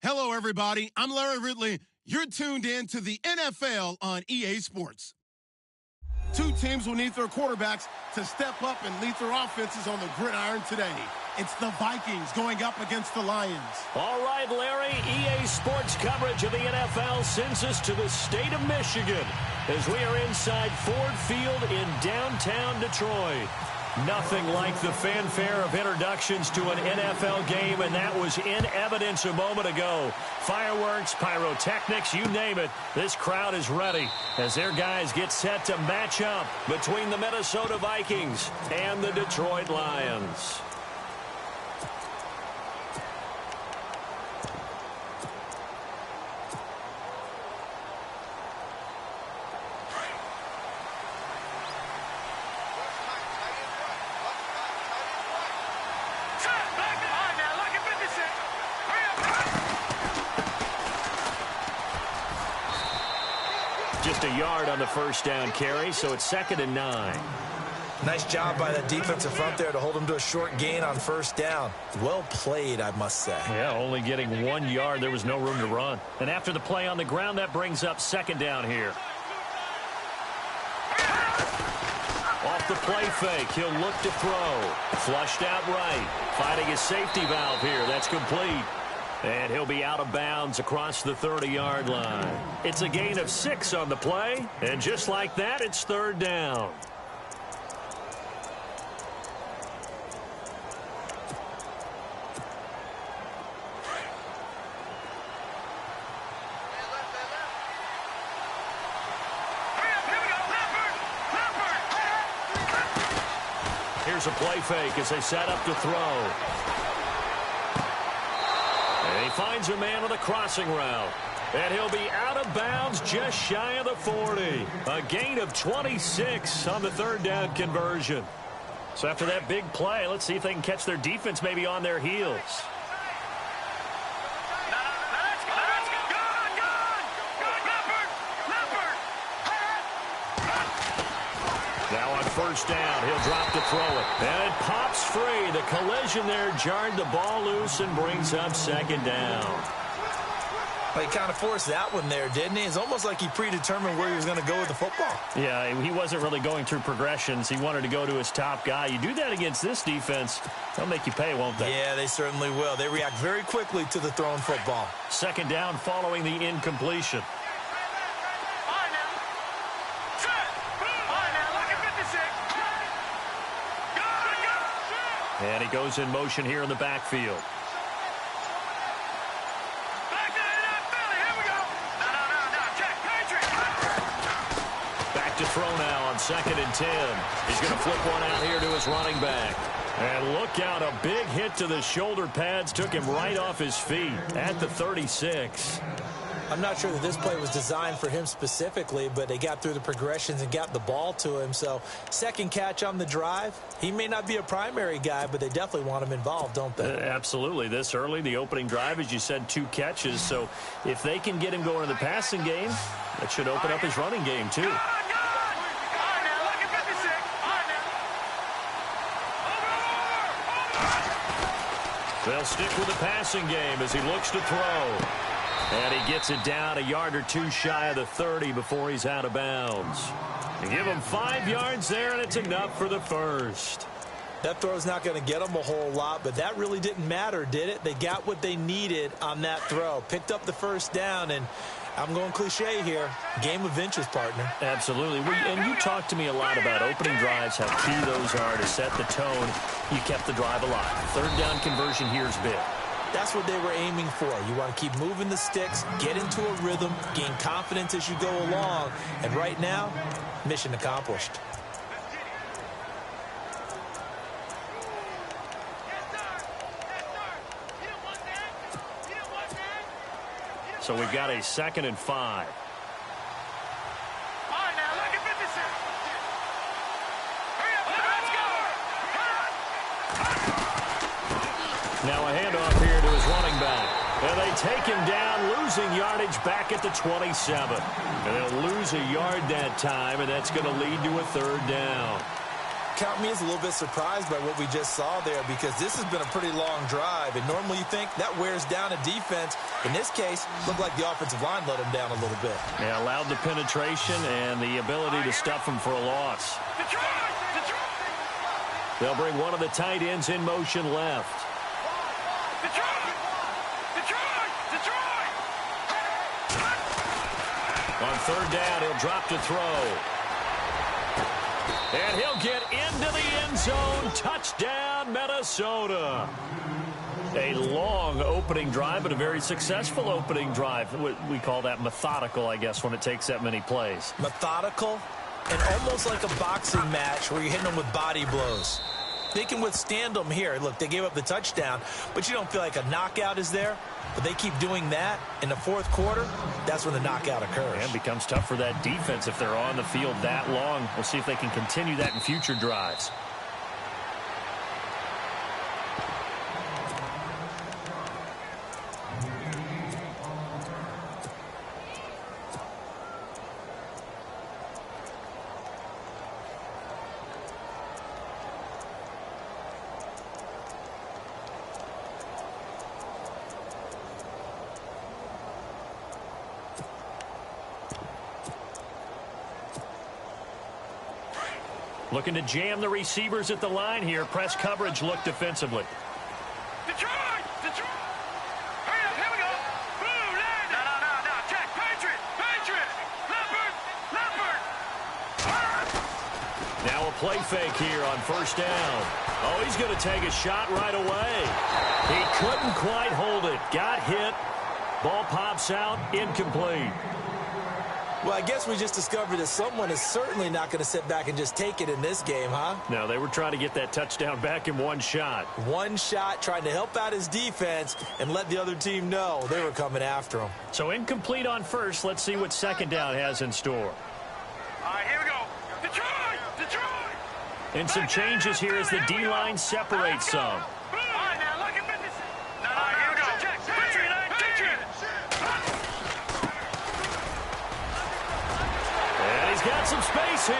Hello, everybody. I'm Larry Ridley. You're tuned in to the NFL on EA Sports. Two teams will need their quarterbacks to step up and lead their offenses on the gridiron today. It's the Vikings going up against the Lions. All right, Larry, EA Sports coverage of the NFL sends us to the state of Michigan as we are inside Ford Field in downtown Detroit. Nothing like the fanfare of introductions to an NFL game, and that was in evidence a moment ago. Fireworks, pyrotechnics, you name it. This crowd is ready as their guys get set to match up between the Minnesota Vikings and the Detroit Lions. Just a yard on the first down carry, so it's 2nd and 9. Nice job by the defensive front there to hold him to a short gain on first down. Well played, I must say. Yeah, only getting 1 yard. There was no room to run. And after the play on the ground, that brings up 2nd down here. Off the play fake, he'll look to throw. Flushed out right. Finding his safety valve here. That's complete. And he'll be out of bounds across the 30-yard line. It's a gain of 6 on the play. And just like that, it's 3rd down. Here's a play fake as they set up to throw. And he finds a man with a crossing route. And he'll be out of bounds just shy of the 40. A gain of 26 on the 3rd down conversion. So after that big play, let's see if they can catch their defense maybe on their heels. Now on first down, he'll drop to throw it. And it pops free. The collision there jarred the ball loose and brings up 2nd down. Well, he kind of forced that one there, didn't he? It's almost like he predetermined where he was going to go with the football. Yeah, he wasn't really going through progressions. He wanted to go to his top guy. You do that against this defense, they'll make you pay, won't they? Yeah, they certainly will. They react very quickly to the thrown football. 2nd down following the incompletion. And he goes in motion here in the backfield. Back to throw now on 2nd and 10. He's going to flip one out here to his running back. And look out, a big hit to the shoulder pads took him right off his feet at the 36. I'm not sure that this play was designed for him specifically, but they got through the progressions and got the ball to him. So 2nd catch on the drive. He may not be a primary guy, but they definitely want him involved, don't they? Absolutely. This early, the opening drive, as you said, 2 catches. So if they can get him going in the passing game, that should open up his running game too. They'll stick with the passing game as he looks to throw. And he gets it down a yard or 2 shy of the 30 before he's out of bounds. They give him 5 yards there, and it's enough for the first. That throw's not going to get them a whole lot, but that really didn't matter, did it? They got what they needed on that throw. Picked up the first down, and I'm going cliche here. Game of inches, partner. Absolutely. And you talked to me a lot about opening drives, how key those are to set the tone. You kept the drive alive. 3rd down conversion here is big. That's what they were aiming for. You want to keep moving the sticks, get into a rhythm, gain confidence as you go along. And right now, mission accomplished. So we've got a 2nd and 5. Now a handoff here to his running back. And they take him down, losing yardage back at the 27. And they'll lose a yard that time, and that's going to lead to a 3rd down. count me as a little bit surprised by what we just saw there, because this has been a pretty long drive, and normally you think that wears down a defense. In this case, looked like the offensive line let him down a little bit. Yeah, allowed the penetration and the ability to stuff him for a loss. They'll bring one of the tight ends in motion left. On third down, he'll drop to throw. And he'll get into the end zone. Touchdown, Minnesota. A long opening drive, but a very successful opening drive. We call that methodical, I guess, when it takes that many plays. Methodical and almost like a boxing match where you're hitting them with body blows. They can withstand them here. Look, they gave up the touchdown, but you don't feel like a knockout is there. But they keep doing that in the fourth quarter. That's when the knockout occurs. And it becomes tough for that defense if they're on the field that long. We'll see if they can continue that in future drives. Looking to jam the receivers at the line here. Press coverage look defensively. Detroit! Detroit! Hurry up, here we go! Boom, land it! No, check! Patriot! Patriot! Leopard! Now a play fake here on first down. Oh, he's going to take a shot right away. He couldn't quite hold it. Got hit. Ball pops out. Incomplete. Well, I guess we just discovered that someone is certainly not going to sit back and just take it in this game, huh? No, they were trying to get that touchdown back in one shot. One shot, trying to help out his defense and let the other team know they were coming after him. So incomplete on first. Let's see what second down has in store. All right, here we go. Detroit! Detroit! And some changes here as the D-line separates some. All right, now, look at business. All right, here we go. Check. Patriot! Patriot! And he's got some space here.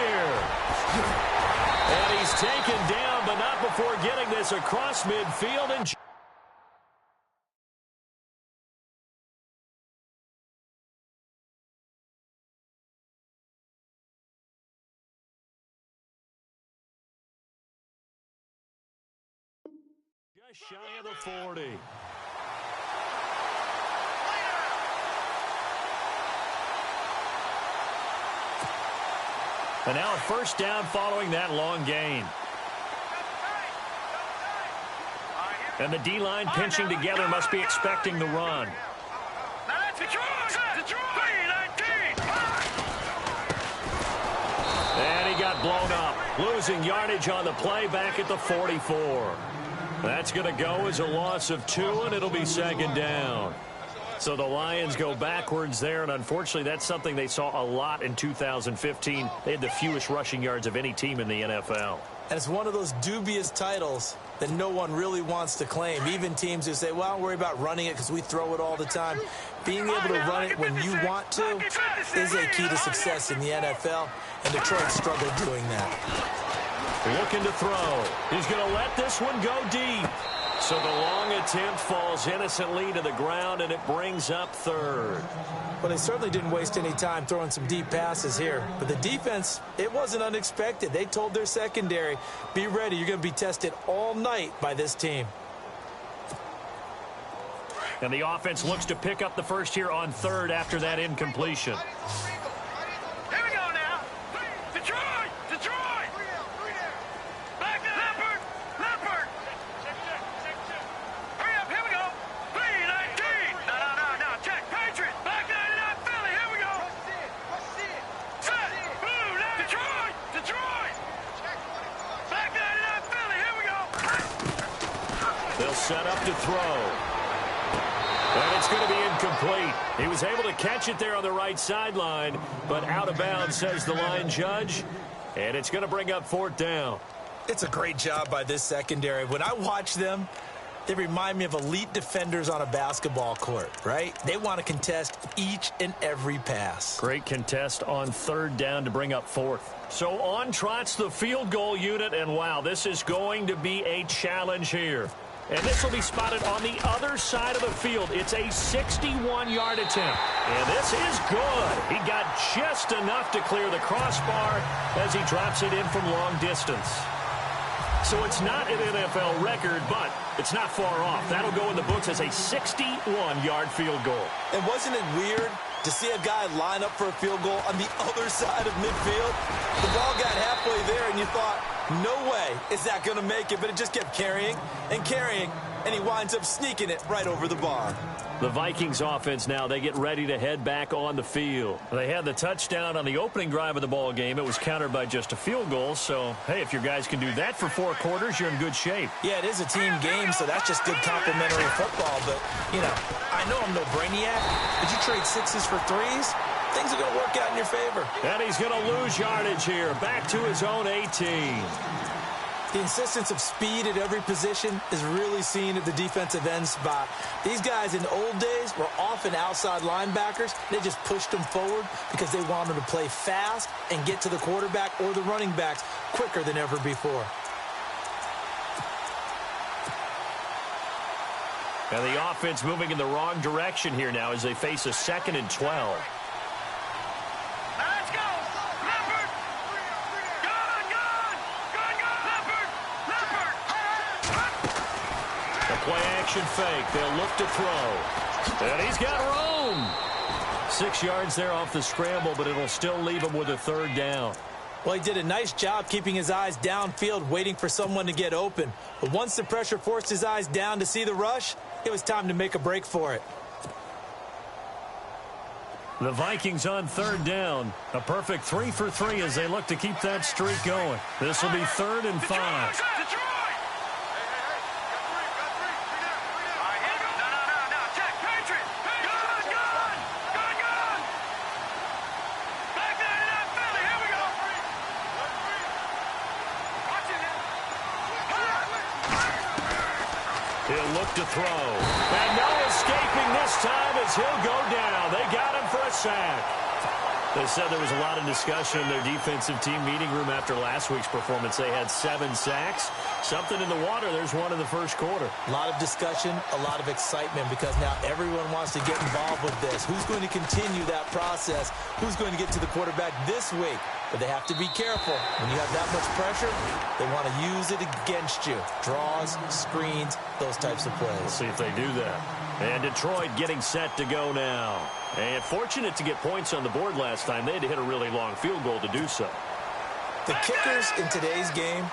And he's taken down, but not before getting this across midfield. And just shy of the 40. And now a first down following that long gain. And the D-line pinching together must be expecting the run. And he got blown up. Losing yardage on the play back at the 44. That's going to go as a loss of 2, and it'll be second down. So the Lions go backwards there, and unfortunately that's something they saw a lot in 2015. They had the fewest rushing yards of any team in the NFL. And it's one of those dubious titles that no one really wants to claim. Even teams who say, well, don't worry about running it because we throw it all the time. Being able to run it when you want to is a key to success in the NFL, and Detroit struggled doing that. Looking to throw. He's going to let this one go deep. So the long attempt falls innocently to the ground, and it brings up third. Well, they certainly didn't waste any time throwing some deep passes here. But the defense, it wasn't unexpected. They told their secondary, be ready. You're going to be tested all night by this team. And the offense looks to pick up the first here on third after that incompletion. Here we go now. Detroit! Detroit! Back to Leopard! Leopard! Hurry up, here we go. 3-19. No. Check. Patriot. Back 99 Philly. Here we go. Set. Blue. Detroit. Detroit. Back 99 Philly. Here we go. They'll set up to throw. And it's going to be incomplete. He was able to catch it there on the right sideline, but out of bounds, says the line judge. And it's going to bring up fourth down. It's a great job by this secondary. When I watch them, They remind me of elite defenders on a basketball court, right? They want to contest each and every pass. Great contest on third down to bring up fourth. So on trots the field goal unit, and wow, this is going to be a challenge here. And this will be spotted on the other side of the field. It's a 61-yard attempt. And this is good. He got just enough to clear the crossbar as he drops it in from long distance. So it's not an NFL record, but it's not far off. That'll go in the books as a 61-yard field goal. And wasn't it weird to see a guy line up for a field goal on the other side of midfield? The ball got halfway there, and you thought, no way is that going to make it, but it just kept carrying, and he winds up sneaking it right over the bar. The Vikings offense now, they get ready to head back on the field. They had the touchdown on the opening drive of the ball game. It was countered by just a field goal, so, hey, if your guys can do that for 4 quarters, you're in good shape. Yeah, it is a team game, so that's just good complimentary football, but, you know, I know I'm no brainiac, but you trade 6s for 3s, things are going to work out in your favor. And he's going to lose yardage here, back to his own 18. The insistence of speed at every position is really seen at the defensive end spot. These guys in the old days were often outside linebackers. They just pushed them forward because they wanted to play fast and get to the quarterback or the running backs quicker than ever before. And the offense moving in the wrong direction here now as they face a 2nd and 12. Let's go! Leopard! The play-action fake. They'll look to throw. And he's got room. 6 yards there off the scramble, but it'll still leave him with a 3rd down. Well, he did a nice job keeping his eyes downfield, waiting for someone to get open. But once the pressure forced his eyes down to see the rush, it was time to make a break for it. The Vikings on 3rd down. A perfect 3 for 3 as they look to keep that streak going. This will be 3rd and 5. He'll look to throw. And no escaping this time as he'll go down. They got him for a sack. They said there was a lot of discussion in their defensive team meeting room after last week's performance. They had 7 sacks. Something in the water. There's one in the first quarter. A lot of discussion, a lot of excitement because now everyone wants to get involved with this. Who's going to continue that process? Who's going to get to the quarterback this week? But they have to be careful. When you have that much pressure, they want to use it against you. Draws, screens, those types of plays. We'll see if they do that. And Detroit getting set to go now. And fortunate to get points on the board last time. They had to hit a really long field goal to do so. The kickers in today's game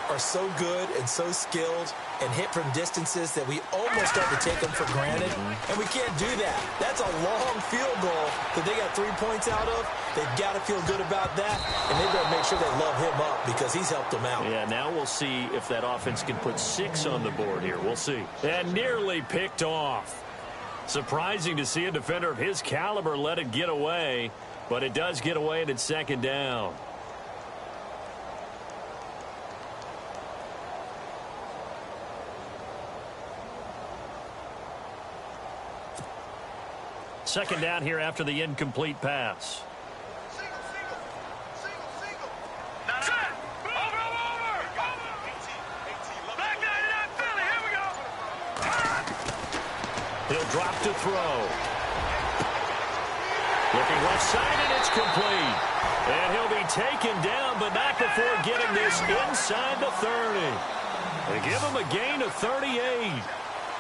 are so good and so skilled and hit from distances that we almost start to take them for granted, and we can't do that. That's a long field goal that they got 3 points out of. They've got to feel good about that, and they better make sure they love him up because he's helped them out. Yeah, now we'll see if that offense can put 6 on the board here. We'll see. And nearly picked off. Surprising to see a defender of his caliber let it get away, but it does get away and it's 2nd down. Second down here after the incomplete pass. He'll drop to throw. Looking left side, and it's complete. And he'll be taken down, but not before getting this inside the 30. They give him a gain of 38.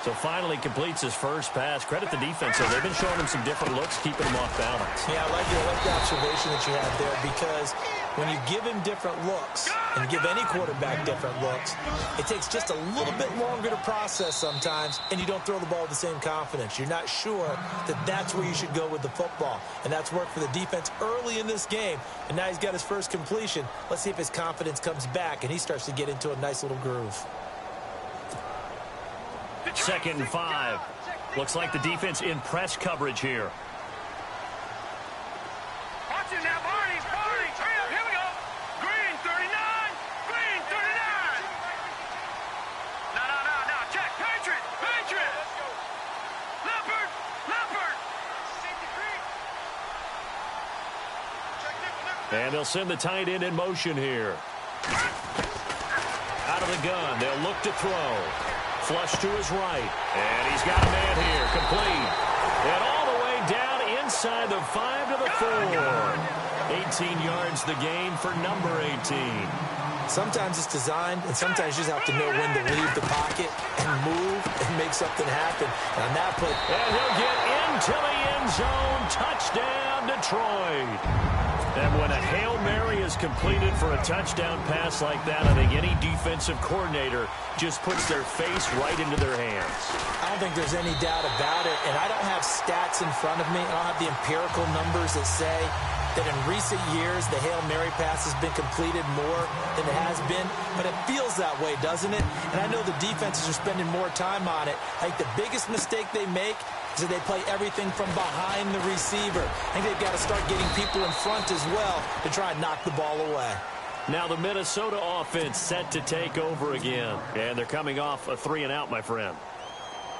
So finally completes his first pass. Credit the defense. So they've been showing him some different looks, keeping him off balance. Yeah, I like the observation that you had there because when you give him different looks and you give any quarterback different looks, it takes just a little bit longer to process sometimes, and you don't throw the ball with the same confidence. You're not sure that that's where you should go with the football, and that's worked for the defense early in this game, and now he's got his first completion. Let's see if his confidence comes back and he starts to get into a nice little groove. 2nd and 5. Looks like the defense in press coverage here. Watch it now, Barney. Here we go. Green 39. Green 39. No. Check. Patriot. And they'll send the tight end in motion here. Out of the gun, they'll look to throw. Flush to his right. And he's got a man here, complete. And all the way down inside the 5 to the 4. 18 yards the gain for number 18. Sometimes it's designed, and sometimes you just have to know when to leave the pocket and move and make something happen. And on that play, and he'll get into the end zone. Touchdown, Detroit. And when a Hail Mary is completed for a touchdown pass like that, I think any defensive coordinator just puts their face right into their hands. I don't think there's any doubt about it, and I don't have stats in front of me. I don't have the empirical numbers that say that in recent years the Hail Mary pass has been completed more than it has been, but it feels that way, doesn't it? And I know the defenses are spending more time on it. I think the biggest mistake they make is that they play everything from behind the receiver. I think they've got to start getting people in front as well to try and knock the ball away. Now the Minnesota offense set to take over again, and they're coming off a 3-and-out, my friend.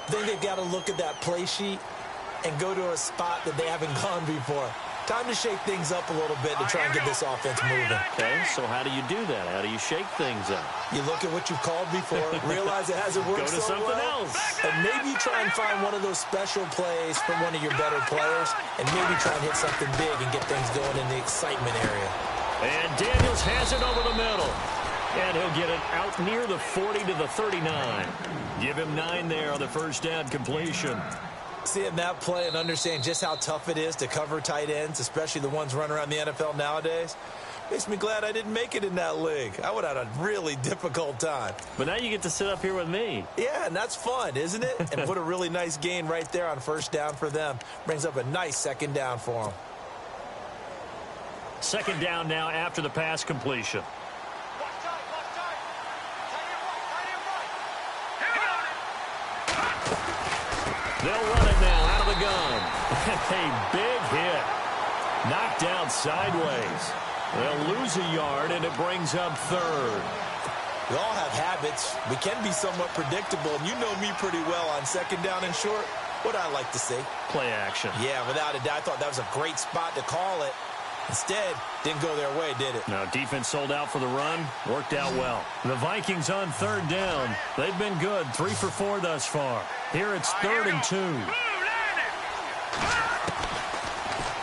I think they've got to look at that play sheet and go to a spot that they haven't gone before. Time to shake things up a little bit to try and get this offense moving. Okay, so how do you do that? How do you shake things up? You look at what you've called before, realize it hasn't worked so well. Go to something else. And maybe you try and find one of those special plays from one of your better players, and maybe try and hit something big and get things going in the excitement area. And Daniels has it over the middle. And he'll get it out near the 40 to the 39. Give him 9 there on the first down completion. Seeing that play and understanding just how tough it is to cover tight ends, especially the ones running around the NFL nowadays, makes me glad I didn't make it in that league. I would have had a really difficult time. But now you get to sit up here with me. Yeah, and that's fun, isn't it? And put a really nice gain right there on first down for them. Brings up a nice second down for them. Second down now after the pass completion. They'll run it now out of the gun. A big hit. Knocked down sideways. They'll lose a yard, and it brings up third. We all have habits. We can be somewhat predictable, and you know me pretty well on second down and short. What I like to see. Play action. Yeah, without a doubt. I thought that was a great spot to call it. Instead, didn't go their way, did it? Now, defense sold out for the run. Worked out well. The Vikings on third down. They've been good. 3 for 4 thus far. Here it's 3rd and 2.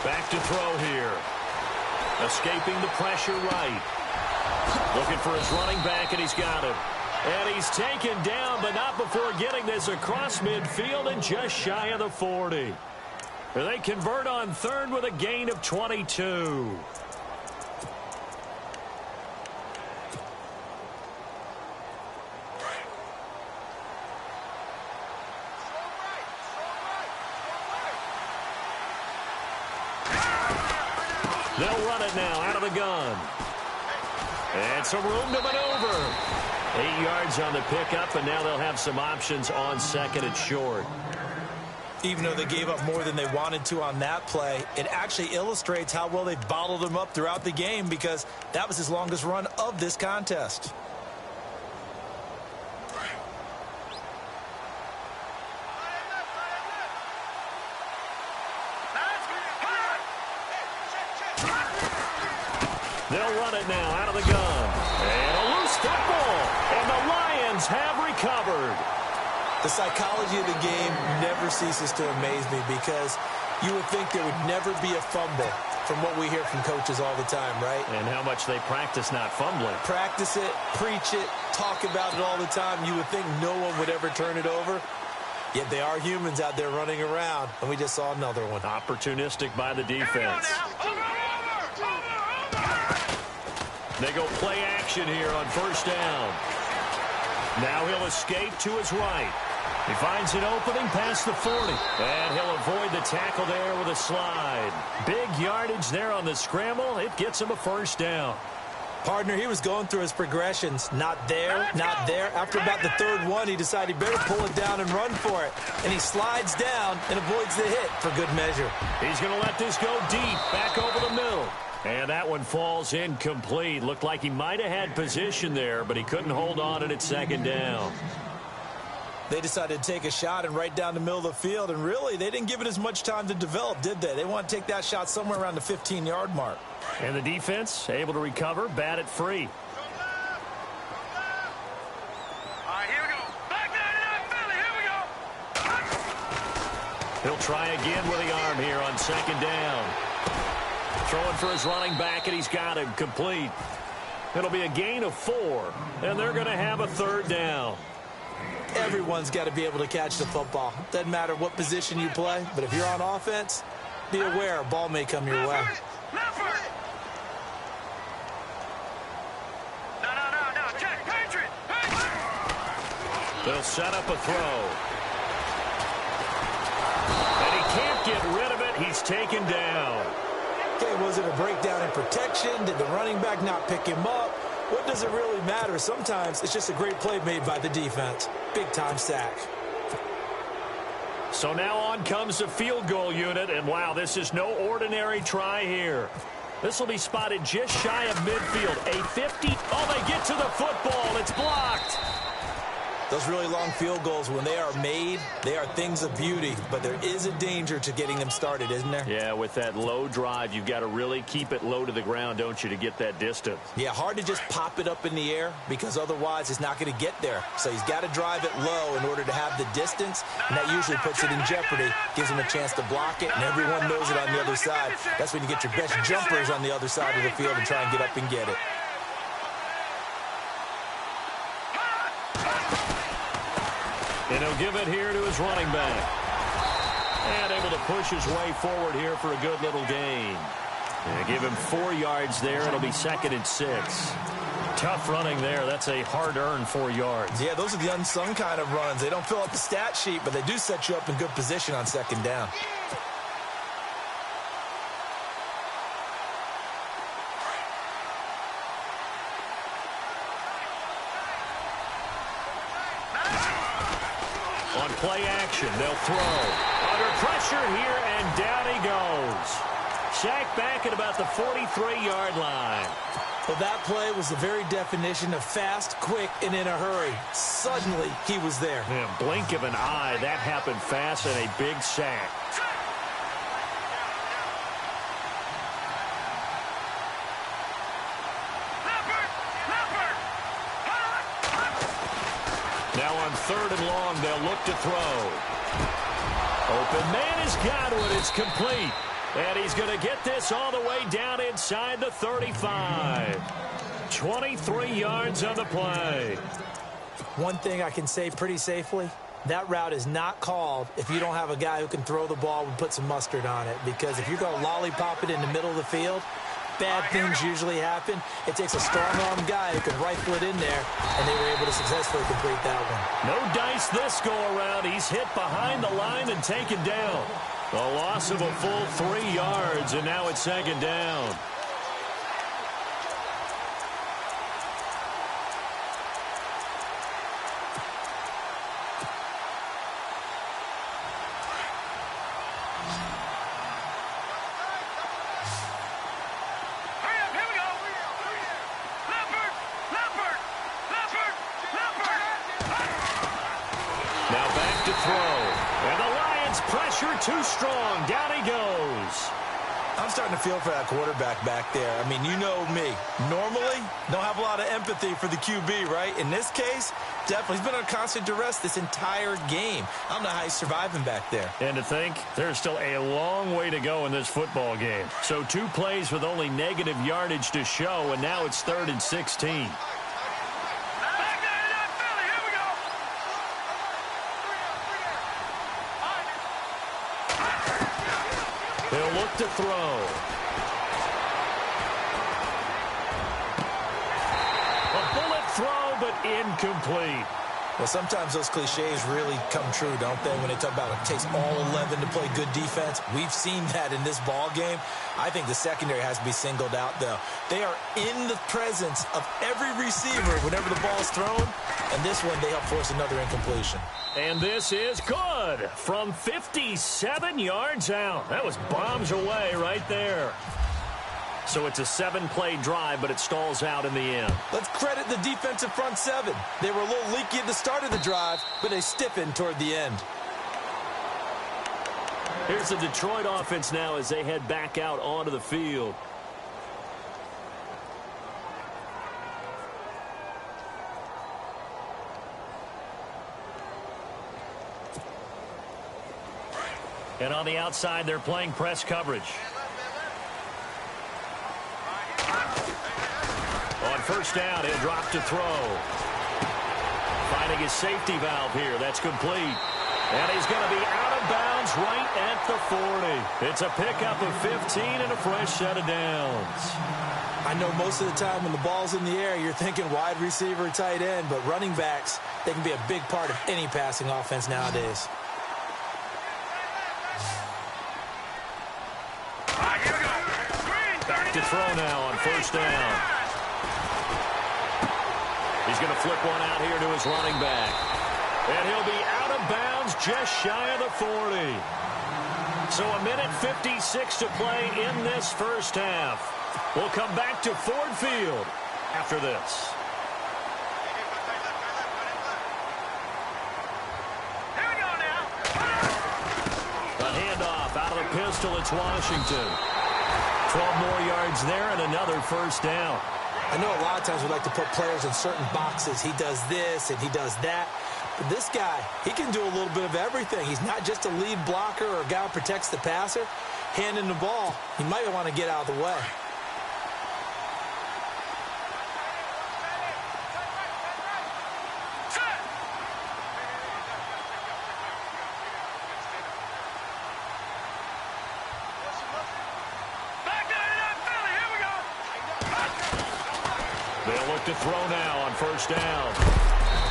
Back to throw here. Escaping the pressure right. Looking for his running back, and he's got him. And he's taken down, but not before getting this across midfield and just shy of the 40. They convert on third with a gain of 22. They'll run it now out of the gun. And some room to maneuver. 8 yards on the pickup, and now they'll have some options on second and short. Even though they gave up more than they wanted to on that play, it actually illustrates how well they bottled them up throughout the game, because that was his longest run of this contest. They'll run it now out of the gun. And a loose football. And the Lions have recovered. The psychology of the game never ceases to amaze me, because you would think there would never be a fumble from what we hear from coaches all the time, right? And how much they practice not fumbling. Practice it, preach it, talk about it all the time. You would think no one would ever turn it over. Yet they are humans out there running around, and we just saw another one. Opportunistic by the defense. They go play action here on first down. Now he'll escape to his right. He finds an opening past the 40. And he'll avoid the tackle there with a slide. Big yardage there on the scramble. It gets him a first down. Partner, he was going through his progressions. Not there, not there. After about the third one, he decided he better pull it down and run for it. And he slides down and avoids the hit for good measure. He's going to let this go deep, back over the middle. And that one falls incomplete. Looked like he might have had position there, but he couldn't hold on, and it's second down. They decided to take a shot and right down the middle of the field, and really, they didn't give it as much time to develop, did they? They want to take that shot somewhere around the 15-yard mark. And the defense able to recover, bat it free. All right, here we go. Back 99 Philly, here we go. He'll try again with the arm here on second down. Throwing for his running back, and he's got him complete. It'll be a gain of 4, and they're going to have a third down. Everyone's got to be able to catch the football. Doesn't matter what position you play, but if you're on offense, be aware a ball may come your way. No, check, Patriot. They'll set up a throw. And he can't get rid of it. He's taken down. Okay, was it a breakdown in protection? Did the running back not pick him up? What does it really matter? Sometimes it's just a great play made by the defense. Big-time sack. So now on comes the field goal unit, and wow, this is no ordinary try here. This will be spotted just shy of midfield. A 50. Oh, they get to the football. It's blocked. Those really long field goals, when they are made, they are things of beauty. But there is a danger to getting them started, isn't there? Yeah, with that low drive, you've got to really keep it low to the ground, don't you, to get that distance. Yeah, hard to just pop it up in the air because otherwise it's not going to get there. So he's got to drive it low in order to have the distance, and that usually puts it in jeopardy, gives him a chance to block it, and everyone knows it on the other side. That's when you get your best jumpers on the other side of the field and try and get up and get it. And he'll give it here to his running back. And able to push his way forward here for a good little gain. And give him 4 yards there. It'll be 2nd and 6. Tough running there. That's a hard-earned 4 yards. Yeah, those are the unsung kind of runs. They don't fill up the stat sheet, but they do set you up in good position on second down. On play action, they'll throw. Under pressure here, and down he goes. Sacked back at about the 43-yard line. Well, that play was the very definition of fast, quick, and in a hurry. Suddenly, he was there. Yeah, blink of an eye, that happened fast, and a big sack. Now on 3rd and long, they'll look to throw. Open man has got it. It's complete. And he's going to get this all the way down inside the 35. 23 yards on the play. One thing I can say pretty safely, that route is not called if you don't have a guy who can throw the ball and put some mustard on it. Because if you're going to lollipop it in the middle of the field, bad things usually happen. It takes a strong-arm guy who can rifle it in there, and they were able to successfully complete that one. No dice this go-around. He's hit behind the line and taken down. A loss of a full 3 yards, and now it's 2nd down. Too strong. Down he goes. I'm starting to feel for that quarterback back there. I mean, you know me. Normally, don't have a lot of empathy for the QB, right? In this case, definitely. He's been on constant duress this entire game. I don't know how he's surviving back there. And to think, there's still a long way to go in this football game. So 2 plays with only negative yardage to show, and now it's 3rd and 16. They'll look to throw. A bullet throw, but incomplete. Well, sometimes those cliches really come true, don't they, when they talk about it takes all 11 to play good defense. We've seen that in this ball game. I think the secondary has to be singled out, though. They are in the presence of every receiver whenever the ball's thrown, and this one they help force another incompletion. And this is good from 57 yards out. That was bombs away right there. So it's a 7-play drive, but it stalls out in the end. Let's credit the defensive front seven. They were a little leaky at the start of the drive, but they stiffened toward the end. Here's the Detroit offense now as they head back out onto the field. And on the outside, they're playing press coverage. On first down, he'll drop to throw. Finding his safety valve here. That's complete. And he's going to be out of bounds right at the 40. It's a pickup of 15 and a fresh set of downs. I know most of the time when the ball's in the air, you're thinking wide receiver, tight end, but running backs, they can be a big part of any passing offense nowadays. Back to throw now on first down. He's going to flip one out here to his running back. And he'll be out of bounds just shy of the 40. So a minute 56 to play in this first half. We'll come back to Ford Field after this. Here we go now. A handoff out of the pistol. It's Washington. 12 more yards there and another first down. I know a lot of times we like to put players in certain boxes. He does this and he does that. But this guy, he can do a little bit of everything. He's not just a lead blocker or a guy who protects the passer. Handing the ball, he might want to get out of the way. They'll look to throw now on first down.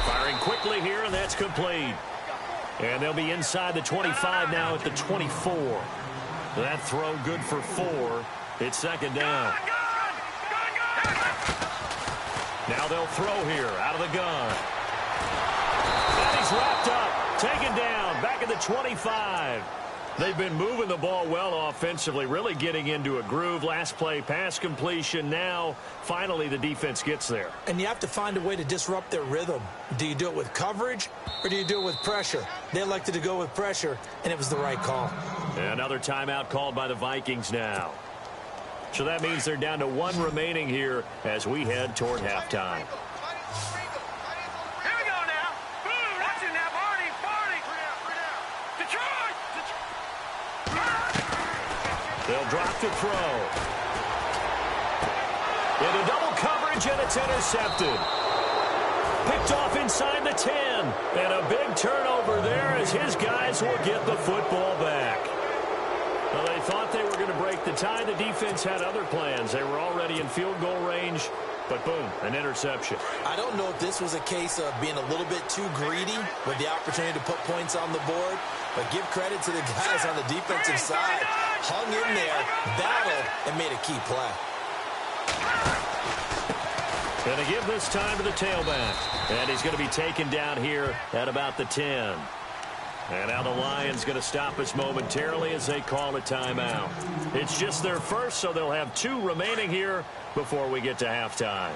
Firing quickly here, and that's complete. And they'll be inside the 25 now at the 24. That throw good for 4. It's second down. Now they'll throw here out of the gun. And he's wrapped up, taken down, back at the 25. They've been moving the ball well offensively, really getting into a groove. Last play, pass completion. Now, finally, the defense gets there. And you have to find a way to disrupt their rhythm. Do you do it with coverage, or do you do it with pressure? They elected to go with pressure, and it was the right call. Another timeout called by the Vikings now. So that means they're down to 1 remaining here as we head toward halftime. Here we go now. Boom, watch it now, Barney. Detroit. They'll drop to throw. Into double coverage, and it's intercepted. Picked off inside the 10. And a big turnover there as his guys will get the football back. Well, they thought they were going to break the tie. The defense had other plans. They were already in field goal range. But boom, an interception. I don't know if this was a case of being a little bit too greedy with the opportunity to put points on the board, but give credit to the guys on the defensive side. Hung in there, battled, and made a key play. Going to give this time to the tailback. And he's going to be taken down here at about the 10. And now the Lions going to stop us momentarily as they call a timeout. It's just their first, so they'll have 2 remaining here before we get to halftime.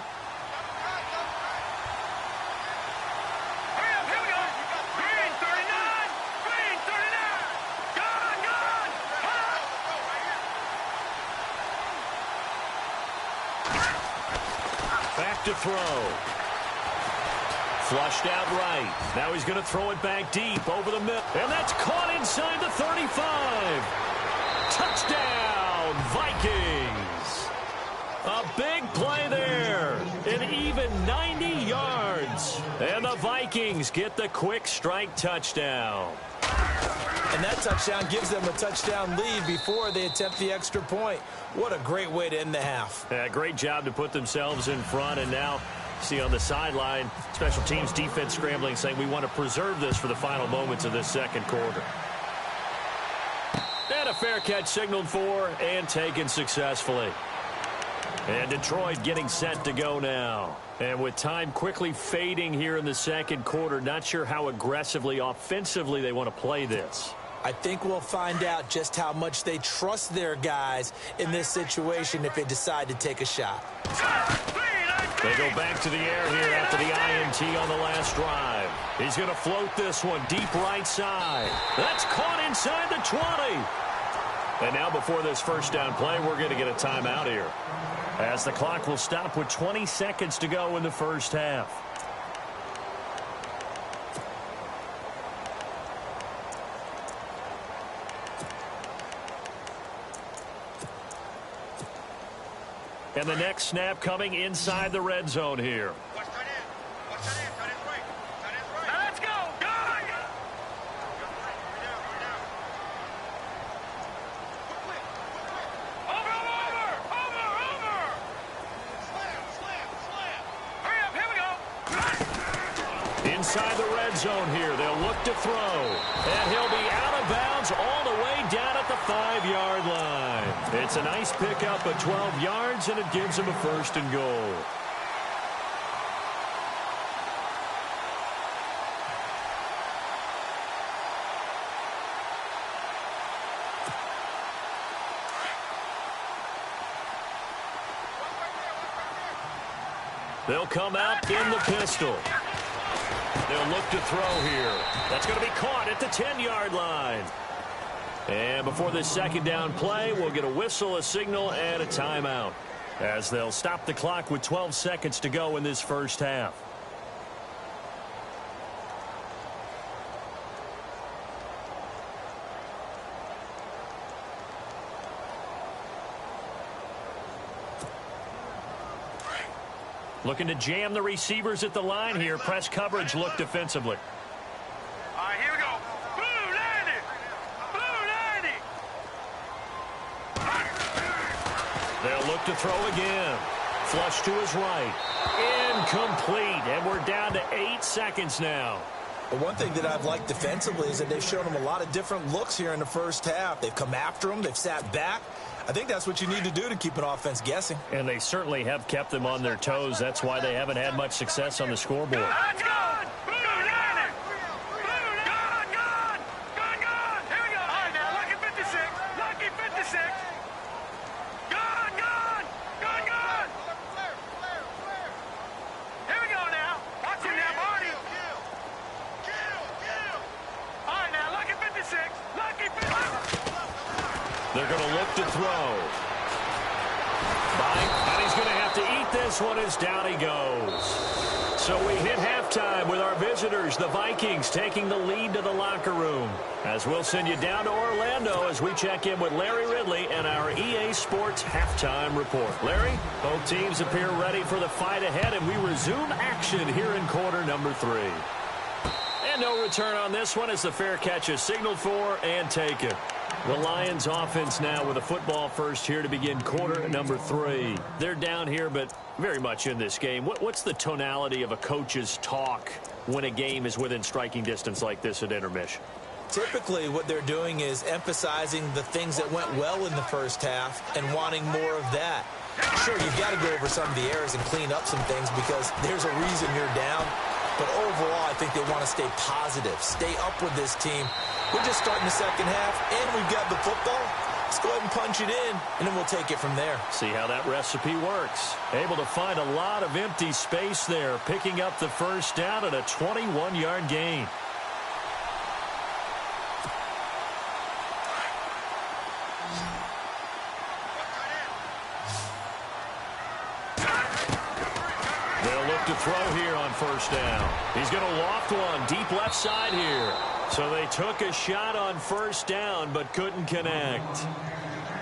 Hurry up, here we go. Green 39. Green 39. Gone. Back to throw. Flushed out right. Now he's going to throw it back deep over the middle. And that's caught inside the 35. Touchdown, Vikings. A big play there. An even 90 yards. And the Vikings get the quick strike touchdown. And that touchdown gives them a touchdown lead before they attempt the extra point. What a great way to end the half. Yeah, great job to put themselves in front, and now see on the sideline, special teams defense scrambling, saying we want to preserve this for the final moments of this second quarter. And a fair catch signaled for and taken successfully. And Detroit getting set to go now. And with time quickly fading here in the second quarter, not sure how aggressively, offensively they want to play this. I think we'll find out just how much they trust their guys in this situation if they decide to take a shot. They go back to the air here after the INT on the last drive. He's going to float this one deep right side. That's caught inside the 20. And now before this first down play, we're going to get a timeout here, as the clock will stop with 20 seconds to go in the first half. And the next snap coming inside the red zone here. Watch that in. Watch that in. That is right. That is right. Now let's go. Go. Over. Slam. Hurry up. Here we go. Inside the red zone here. They'll look to throw. And he'll be out of bounds all the way down at the 5-yard line. It's a nice pickup of 12 yards, and it gives him a first and goal. They'll come out in the pistol. They'll look to throw here. That's going to be caught at the 10-yard line. And before this second down play, we'll get a whistle, a signal, and a timeout, as they'll stop the clock with 12 seconds to go in this first half. Looking to jam the receivers at the line here. Press coverage look defensively. All right, here we go. Blue 90. They'll look to throw again. Flush to his right. Incomplete. And we're down to 8 seconds now. But one thing that I've liked defensively is that they've shown him a lot of different looks here in the first half. They've come after him. They've sat back. I think that's what you need to do to keep an offense guessing. And they certainly have kept them on their toes. That's why they haven't had much success on the scoreboard. Let's go. Blue 90. Gone. Here we go. All right, now, lucky 56. Lucky 56. Gone. Here we go now. Watch him now, Marty. All right, now, lucky 56. Lucky 56. They're going to look to throw. And he's going to have to eat this one as down he goes. So we hit halftime with our visitors, the Vikings, taking the lead to the locker room. As we'll send you down to Orlando as we check in with Larry Ridley and our EA Sports halftime report. Larry, both teams appear ready for the fight ahead, and we resume action here in quarter number 3. And no return on this one as the fair catch is signaled for and taken. The Lions offense now with a football first here to begin quarter number 3. They're down here, but very much in this game. What's the tonality of a coach's talk when a game is within striking distance like this at intermission? Typically, what they're doing is emphasizing the things that went well in the first half and wanting more of that. Sure, you've got to go over some of the errors and clean up some things because there's a reason you're down. But overall, I think they want to stay positive, stay up with this team. We're just starting the second half, and we've got the football. Let's go ahead and punch it in, and then we'll take it from there. See how that recipe works. Able to find a lot of empty space there, picking up the first down at a 21-yard gain. They'll look to throw here on first down. He's going to loft one deep left side here. So they took a shot on first down but couldn't connect.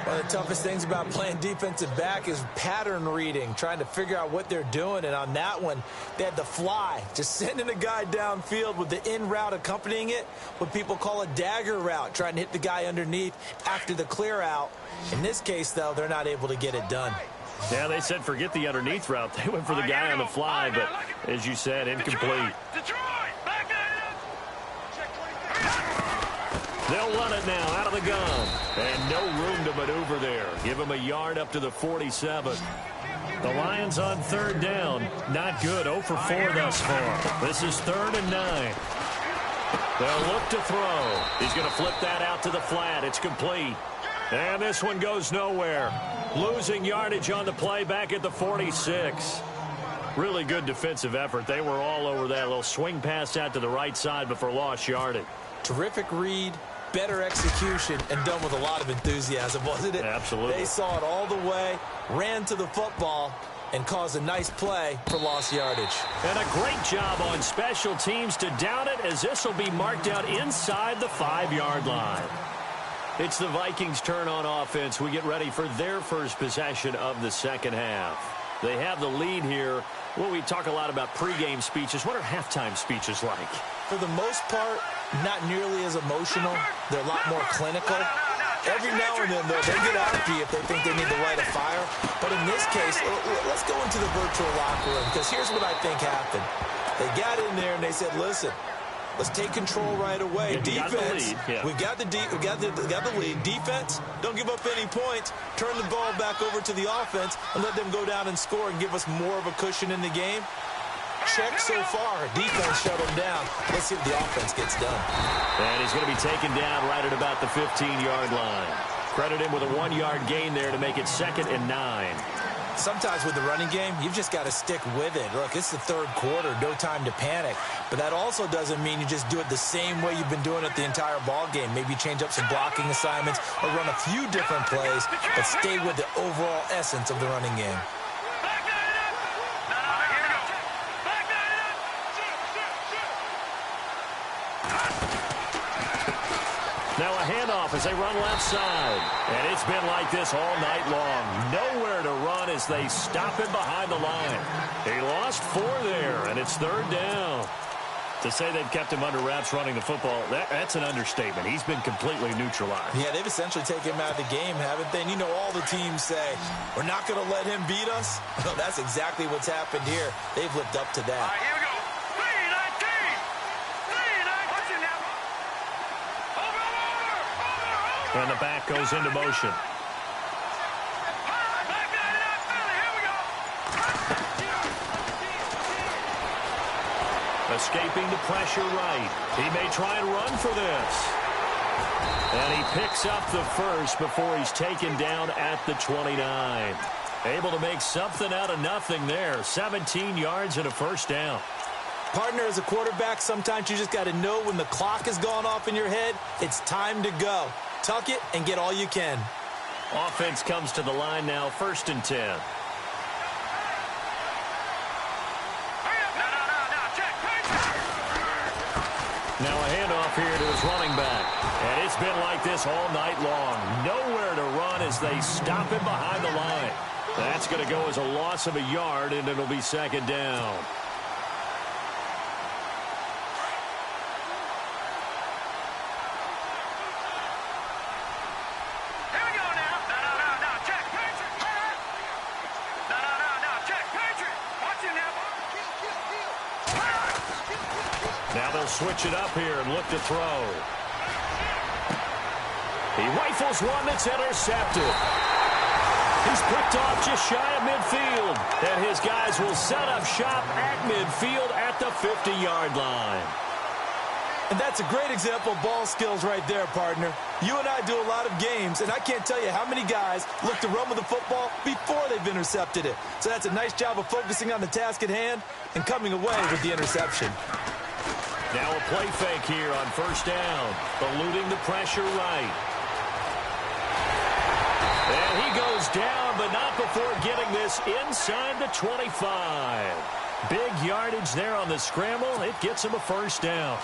One of the toughest things about playing defensive back is pattern reading, trying to figure out what they're doing. And on that one, they had the fly, just sending a guy downfield with the in route accompanying it, what people call a dagger route, trying to hit the guy underneath after the clear out. In this case, though, they're not able to get it done. Yeah, they said forget the underneath route. They went for the guy on the fly, but as you said, incomplete. They'll run it now out of the gun. And no room to maneuver there. Give him a yard up to the 47. The Lions on third down. Not good. 0 for 4 thus far. This is 3rd and 9. They'll look to throw. He's going to flip that out to the flat. It's complete. And this one goes nowhere. Losing yardage on the play back at the 46. Really good defensive effort. They were all over that little swing pass out to the right side before lost yardage. Terrific read, better execution, and done with a lot of enthusiasm, wasn't it? Absolutely. They saw it all the way, ran to the football, and caused a nice play for lost yardage. And a great job on special teams to down it, as this will be marked out inside the 5-yard line. It's the Vikings' turn on offense. We get ready for their first possession of the second half. They have the lead here. Well, we talk a lot about pregame speeches. What are halftime speeches like? For the most part, not nearly as emotional. They're a lot more clinical. Every now and then, though, they get after you if they think they need to light a fire. But in this case, let's go into the virtual locker room, because here's what I think happened. They got in there and they said, listen, let's take control right away. Defense, we got the lead. Defense, don't give up any points. Turn the ball back over to the offense and let them go down and score and give us more of a cushion in the game. Check so far. Defense shut him down. Let's see if the offense gets done. And he's going to be taken down right at about the 15-yard line. Credit him with a 1-yard gain there to make it 2nd and 9. Sometimes with the running game, you've just got to stick with it. Look, it's the third quarter, no time to panic. But that also doesn't mean you just do it the same way you've been doing it the entire ball game. Maybe change up some blocking assignments or run a few different plays, but stay with the overall essence of the running game. Now a handoff as they run left side. And it's been like this all night long. Nowhere to run as they stop him behind the line. He lost 4 there, and it's 3rd down. To say they've kept him under wraps running the football, that's an understatement. He's been completely neutralized. Yeah, they've essentially taken him out of the game, haven't they? And you know, all the teams say, we're not going to let him beat us. Well, that's exactly what's happened here. They've lived up to that. All right, here we go. 3-19. And the back goes into motion. Escaping the pressure right. He may try and run for this. And he picks up the first before he's taken down at the 29. Able to make something out of nothing there. 17 yards and a 1st down. Partner, as a quarterback, sometimes you just got to know when the clock has gone off in your head, it's time to go. Tuck it and get all you can. Offense comes to the line now, 1st and 10. Now a handoff here to his running back. And it's been like this all night long. Nowhere to run as they stop him behind the line. That's going to go as a loss of a yard, and it'll be 2nd down. Now they'll switch it up here and look to throw. He rifles one that's intercepted. He's picked off just shy of midfield. And his guys will set up shop at midfield at the 50-yard line. And that's a great example of ball skills right there, partner. You and I do a lot of games, and I can't tell you how many guys look to run with the football before they've intercepted it. So that's a nice job of focusing on the task at hand and coming away with the interception. Now a play fake here on 1st down, eluding the pressure right. And he goes down, but not before getting this inside the 25. Big yardage there on the scramble. It gets him a 1st down.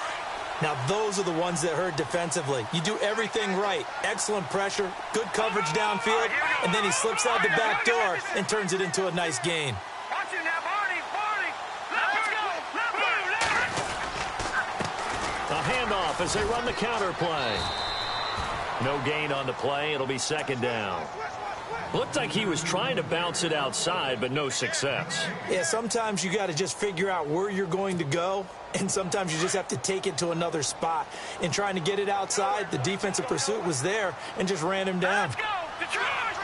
Now, those are the ones that hurt defensively. You do everything right. Excellent pressure, good coverage downfield, and then he slips out the back door and turns it into a nice gain. A handoff as they run the counter play. No gain on the play. It'll be 2nd down. Looked like he was trying to bounce it outside, but no success. Yeah, sometimes you got to just figure out where you're going to go, and sometimes you just have to take it to another spot. In trying to get it outside, the defensive pursuit was there and just ran him down. Let's go! Detroit!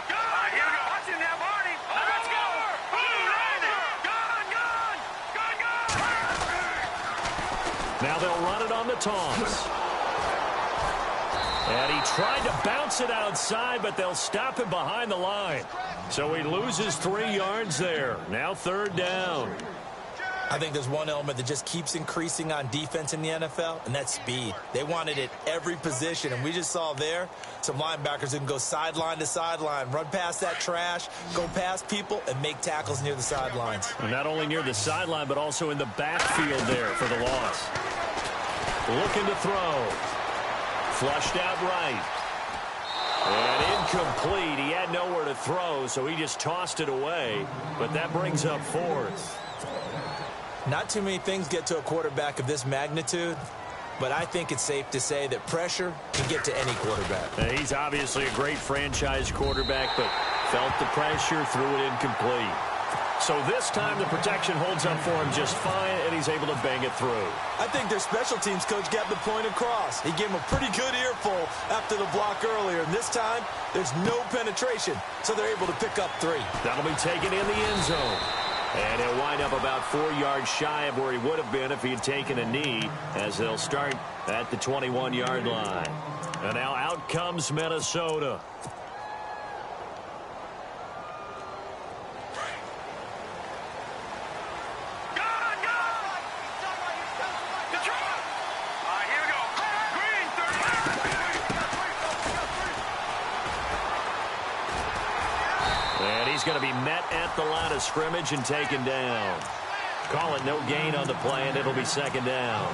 Go! Here we go. Watch him now, Barney. Let's go! Gone! Now they'll run it on the toss. And he tried to bounce it outside, but they'll stop him behind the line. So he loses 3 yards there. Now 3rd down. I think there's one element that just keeps increasing on defense in the NFL, and that's speed. They want it at every position, and we just saw there some linebackers that can go sideline to sideline, run past that trash, go past people, and make tackles near the sidelines. And not only near the sideline, but also in the backfield there for the loss. Looking to throw. Flushed out right. And incomplete. He had nowhere to throw, so he just tossed it away. But that brings up 4th. Not too many things get to a quarterback of this magnitude, but I think it's safe to say that pressure can get to any quarterback. He's obviously a great franchise quarterback, but felt the pressure, threw it incomplete. So this time the protection holds up for him just fine, and he's able to bang it through. I think their special teams coach got the point across. He gave him a pretty good earful after the block earlier, and this time there's no penetration, so they're able to pick up 3. That'll be taken in the end zone. And he'll wind up about 4 yards shy of where he would have been if he had taken a knee, as they'll start at the 21-yard line. And now out comes Minnesota. He's going to be met at the line of scrimmage and taken down. Call it no gain on the play, and it'll be 2nd down.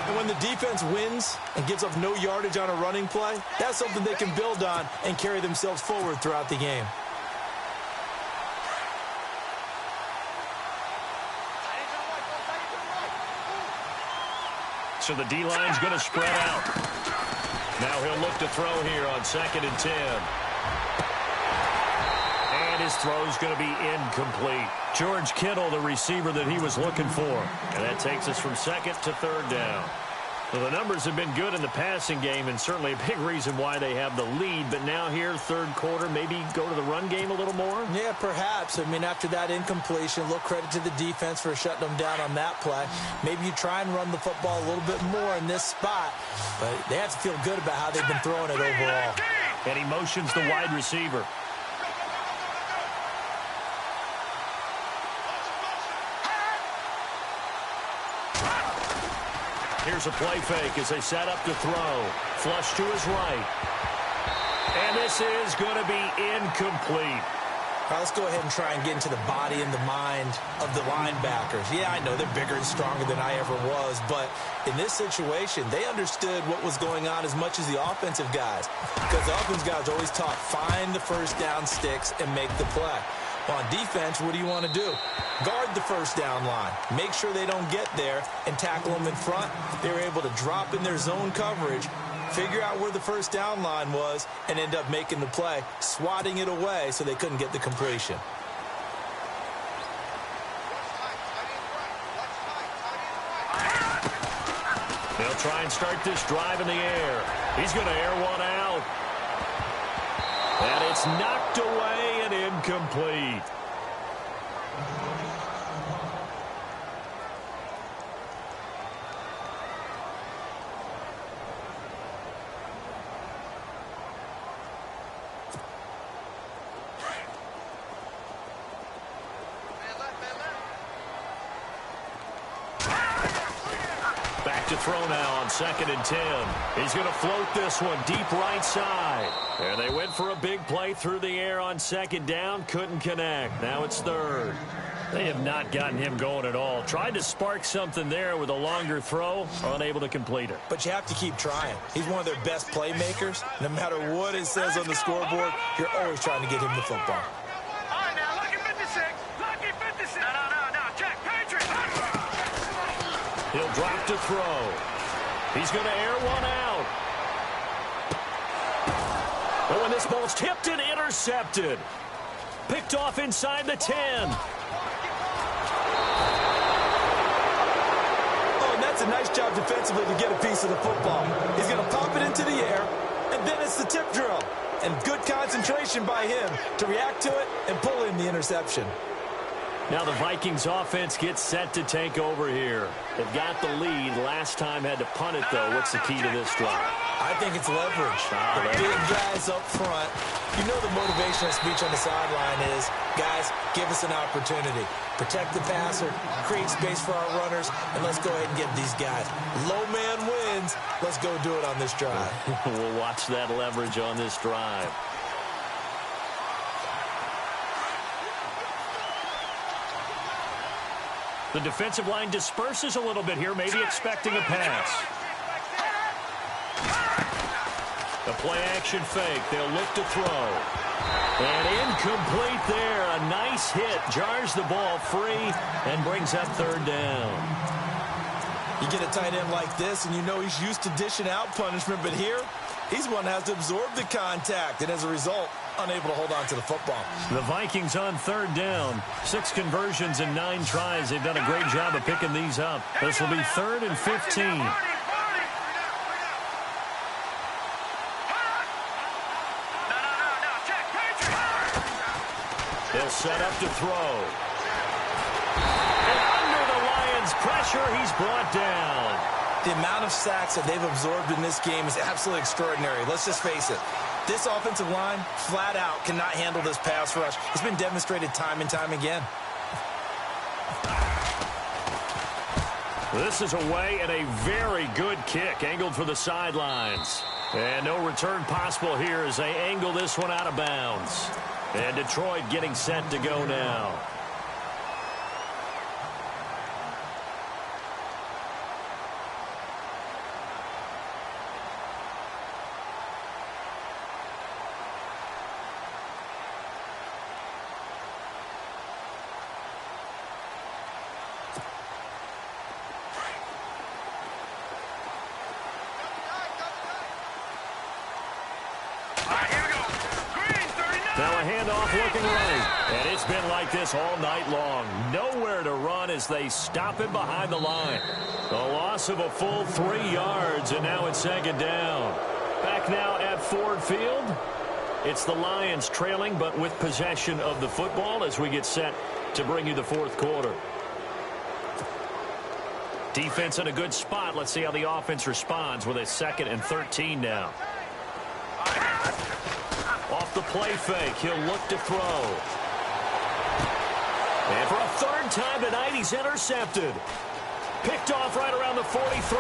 And when the defense wins and gives up no yardage on a running play, that's something they can build on and carry themselves forward throughout the game. So the D-line's going to spread out. Now he'll look to throw here on 2nd and 10. His throw's going to be incomplete. George Kittle, the receiver that he was looking for. And that takes us from 2nd to 3rd down. Well, the numbers have been good in the passing game, and certainly a big reason why they have the lead. But now here, 3rd quarter, maybe go to the run game a little more? Yeah, perhaps. I mean, after that incompletion, a little credit to the defense for shutting them down on that play. Maybe you try and run the football a little bit more in this spot. But they have to feel good about how they've been throwing it overall. And he motions the wide receiver. Here's a play fake as they set up to throw. Flush to his right. And this is going to be incomplete. All right, let's go ahead and try and get into the body and the mind of the linebackers. Yeah, I know they're bigger and stronger than I ever was, but in this situation, they understood what was going on as much as the offensive guys. Because the offensive guys always taught, find the first down sticks and make the play. On defense, what do you want to do? Guard the first down line. Make sure they don't get there and tackle them in front. They were able to drop in their zone coverage, figure out where the first down line was, and end up making the play, swatting it away so they couldn't get the completion. They'll try and start this drive in the air. He's going to air one out. And it's knocked away and incomplete. Back to throw now on 2nd and 10. He's going to float this one deep right side. And they went for a big play through the air on 2nd down. Couldn't connect. Now it's 3rd. They have not gotten him going at all. Tried to spark something there with a longer throw. Unable to complete it. But you have to keep trying. He's one of their best playmakers. No matter what it says on the scoreboard, you're always trying to get him the football. All right, now, lucky 56. Lucky 56. No. Check. Patriots. He'll drop to throw. He's going to air one out. Oh, and this ball's tipped and intercepted. Picked off inside the 10. Oh, and that's a nice job defensively to get a piece of the football. He's going to pop it into the air, and then it's the tip drill. And good concentration by him to react to it and pull in the interception. Now the Vikings offense gets set to take over here. They've got the lead. Last time had to punt it, though. What's the key to this drive? I think it's leverage. The big guys up front. You know the motivational speech on the sideline is, guys, give us an opportunity. Protect the passer, create space for our runners, and let's go ahead and get these guys. Low man wins. Let's go do it on this drive. We'll watch that leverage on this drive. The defensive line disperses a little bit here, maybe expecting a pass. The play-action fake. They'll look to throw. And incomplete there. A nice hit. Jars the ball free and brings up third down. You get a tight end like this, and you know he's used to dishing out punishment, but here, he's one that has to absorb the contact, and as a result, unable to hold on to the football. The Vikings on third down. 6 conversions and 9 tries. They've done a great job of picking these up. This will be 3rd and 15. They'll set up to throw. And under the Lions' pressure, he's brought down. The amount of sacks that they've absorbed in this game is absolutely extraordinary. Let's just face it. This offensive line, flat out, cannot handle this pass rush. It's been demonstrated time and time again. This is away and a very good kick, angled for the sidelines. And no return possible here as they angle this one out of bounds. And Detroit getting set to go now. Now a handoff looking right. And it's been like this all night long. Nowhere to run as they stop him behind the line. A loss of a full 3 yards, and now it's 2nd down. Back now at Ford Field. It's the Lions trailing, but with possession of the football as we get set to bring you the 4th quarter. Defense in a good spot. Let's see how the offense responds with a 2nd and 13 now. Off the play fake, he'll look to throw. And for a 3rd time tonight, he's intercepted. Picked off right around the 43.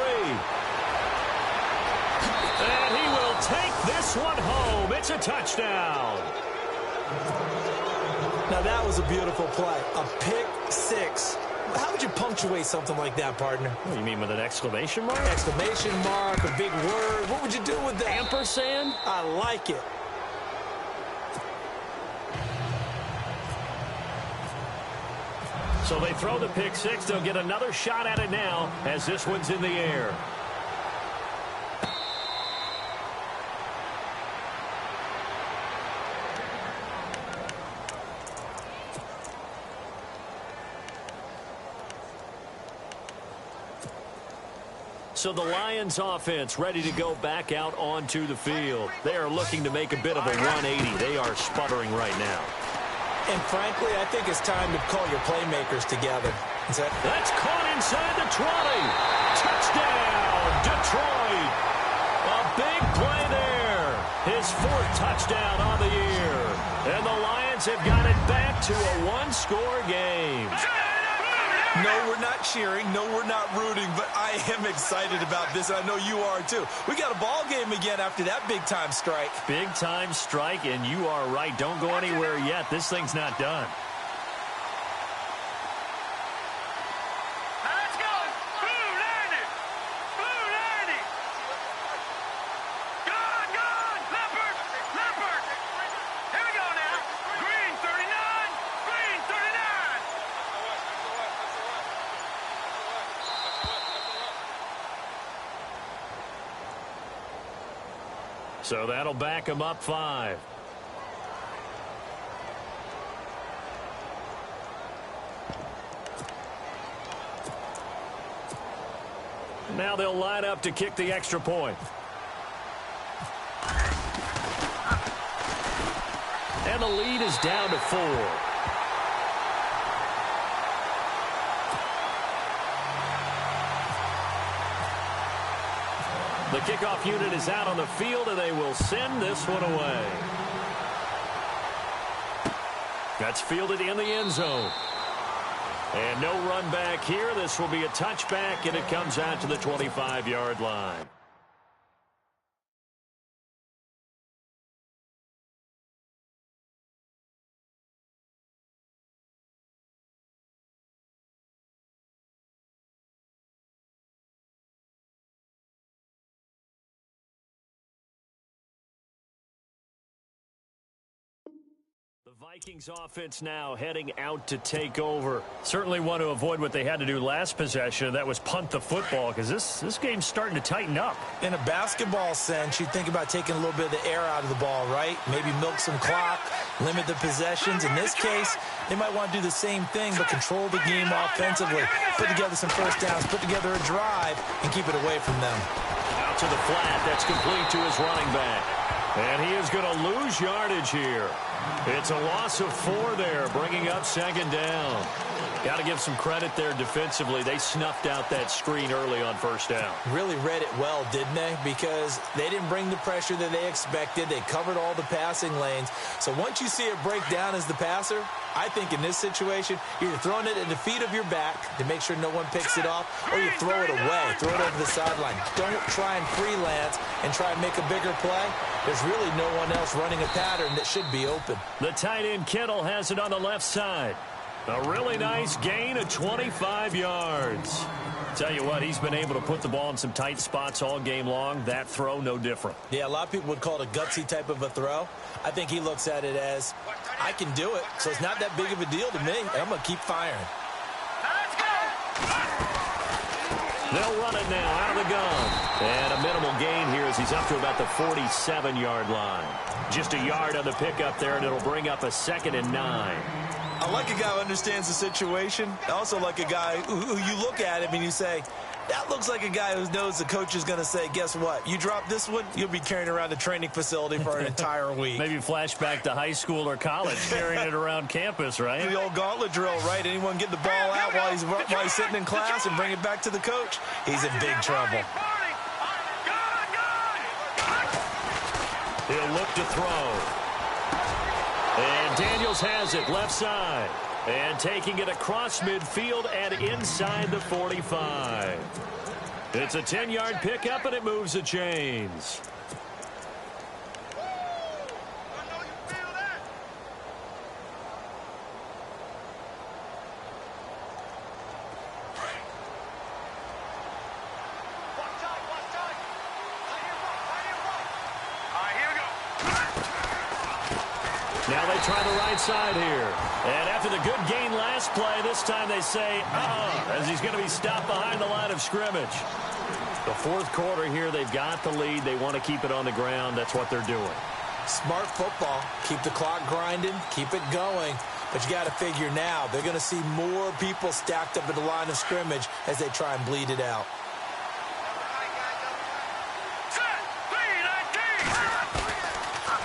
And he will take this one home. It's a touchdown. Now that was a beautiful play. A pick 6. How would you punctuate something like that, partner? What do you mean, with an exclamation mark? Exclamation mark, a big word. What would you do with that? Ampersand? I like it. So they throw the pick 6. They'll get another shot at it now as this one's in the air. So the Lions offense ready to go back out onto the field. They are looking to make a bit of a 180. They are sputtering right now. And frankly, I think it's time to call your playmakers together. That's caught inside the 20. Touchdown, Detroit. A big play there. His 4th touchdown on the year. And the Lions have got it back to a 1-score game. No, we're not cheering. No, we're not rooting. But I am excited about this. I know you are, too. We got a ball game again after that big-time strike. Big-time strike, and you are right. Don't go anywhere yet. This thing's not done. Let's go. Blue 90. Blue 90. Gone. Leopard. Here we go now. Green 39. Green 39. So that'll back him up 5. Now they'll line up to kick the extra point. And the lead is down to 4. the kickoff unit is out on the field, and they will send this one away. That's fielded in the end zone. And no run back here. This will be a touchback, and it comes out to the 25-yard line. The Vikings offense now heading out to take over. Certainly want to avoid what they had to do last possession. That was punt the football, because this game's starting to tighten up. In a basketball sense, you think about taking a little bit of the air out of the ball, right? Maybe milk some clock, limit the possessions. In this case, they might want to do the same thing, but control the game offensively. Put together some first downs, put together a drive, and keep it away from them. Out to the flat. That's complete to his running back. And he is going to lose yardage here. It's a loss of 4 there, bringing up second down. Got to give some credit there defensively. They snuffed out that screen early on first down. Really read it well, didn't they? Because they didn't bring the pressure that they expected. They covered all the passing lanes. So once you see it break down as the passer, I think in this situation, you're throwing it at the feet of your back to make sure no one picks it off, or you throw it away, throw it over the sideline. Don't try and freelance and try and make a bigger play. There's really no one else running a pattern that should be open. The tight end Kittle has it on the left side. A really nice gain of 25 yards. Tell you what, he's been able to put the ball in some tight spots all game long. That throw, no different. Yeah, a lot of people would call it a gutsy type of a throw. I think he looks at it as, I can do it, so it's not that big of a deal to me. I'm going to keep firing. They'll run it now out of the gun. And a minimal gain here as he's up to about the 47-yard line. Just a yard on the pickup there, and it'll bring up a 2nd and 9. I like a guy who understands the situation. I also like a guy who you look at him and you say, that looks like a guy who knows the coach is going to say, guess what? You drop this one, you'll be carrying around the training facility for an entire week. Maybe flashback to high school or college, carrying it around campus, right? The old gauntlet drill, right? Anyone get the ball out while he's sitting in class and bring it back to the coach? He's in big trouble. He'll look to throw. And Daniels has it left side. And taking it across midfield and inside the 45. It's a 10-yard pickup, and it moves the chains. Now they try the right side here. And after the good gain last play, this time they say, as he's going to be stopped behind the line of scrimmage. The fourth quarter here, they've got the lead. They want to keep it on the ground. That's what they're doing. Smart football. Keep the clock grinding. Keep it going. But you got to figure now, they're going to see more people stacked up at the line of scrimmage as they try and bleed it out.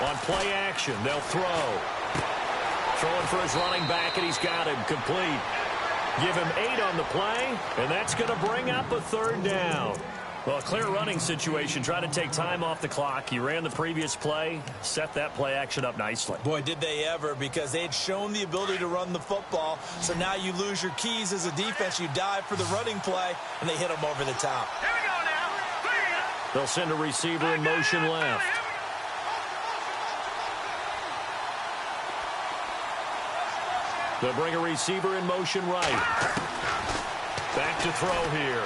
On play action, they'll throw. Throwing for his running back, and he's got him complete. Give him 8 on the play, and that's going to bring up a 3rd down. Well, a clear running situation. Try to take time off the clock. He ran the previous play, set that play action up nicely. Boy, did they ever, because they had shown the ability to run the football. So now you lose your keys as a defense. You dive for the running play, and they hit them over the top. Here we go now. They'll send a receiver in motion left. They'll bring a receiver in motion right. Back to throw here.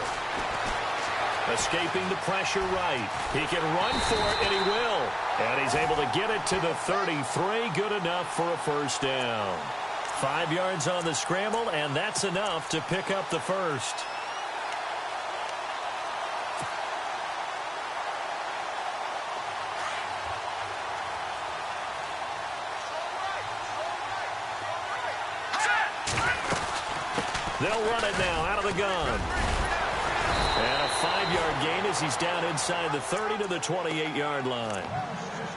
Escaping the pressure right. He can run for it, and he will. And he's able to get it to the 33. Good enough for a first down. 5 yards on the scramble, and that's enough to pick up the first. They'll run it now out of the gun. And a A 5-yard gain as he's down inside the 30 to the 28-yard line.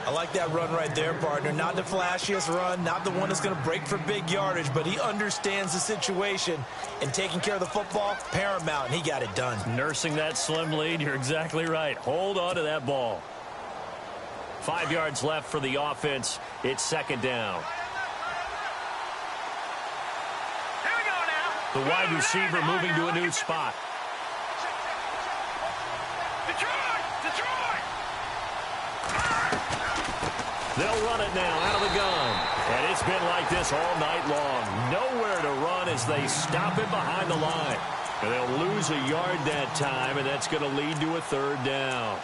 I like that run right there, partner. Not the flashiest run, not the one that's going to break for big yardage, but he understands the situation, and taking care of the football, paramount, and he got it done. Nursing that slim lead, you're exactly right. Hold on to that ball. 5 yards left for the offense. It's second down. Here we go now. The wide receiver moving to a new spot. Detroit! They'll run it now out of the gun. And it's been like this all night long. Nowhere to run as they stop it behind the line. And they'll lose a yard that time, and that's going to lead to a third down.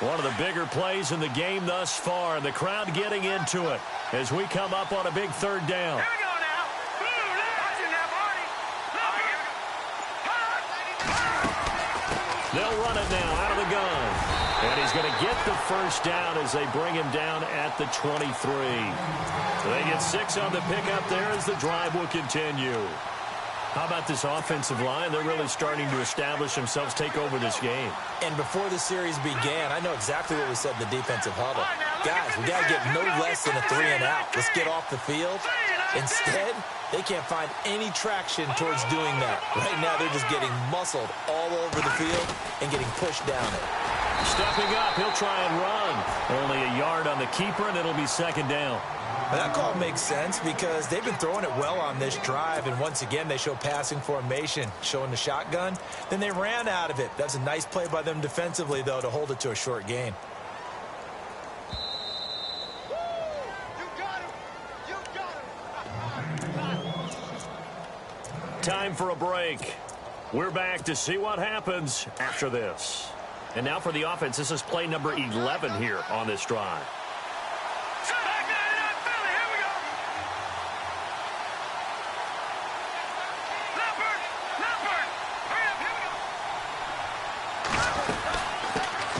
One of the bigger plays in the game thus far, and the crowd getting into it as we come up on a big third down. Here we go now. They'll run it now out of the gun. And he's going to get the first down as they bring him down at the 23. So they get 6 on the pickup there as the drive will continue. How about this offensive line? They're really starting to establish themselves, take over this game. And before the series began, I know exactly what we said in the defensive huddle. Guys, we got to get no less than a 3-and-out. Let's get off the field. Instead, they can't find any traction towards doing that. Right now, they're just getting muscled all over the field and getting pushed down it. Stepping up, he'll try and run. Only a yard on the keeper, and it'll be second down. That call makes sense because they've been throwing it well on this drive, and once again they show passing formation, showing the shotgun. Then they ran out of it. That's a nice play by them defensively, though, to hold it to a short gain. Time for a break. We're back to see what happens after this. And now for the offense, this is play number 11 here on this drive.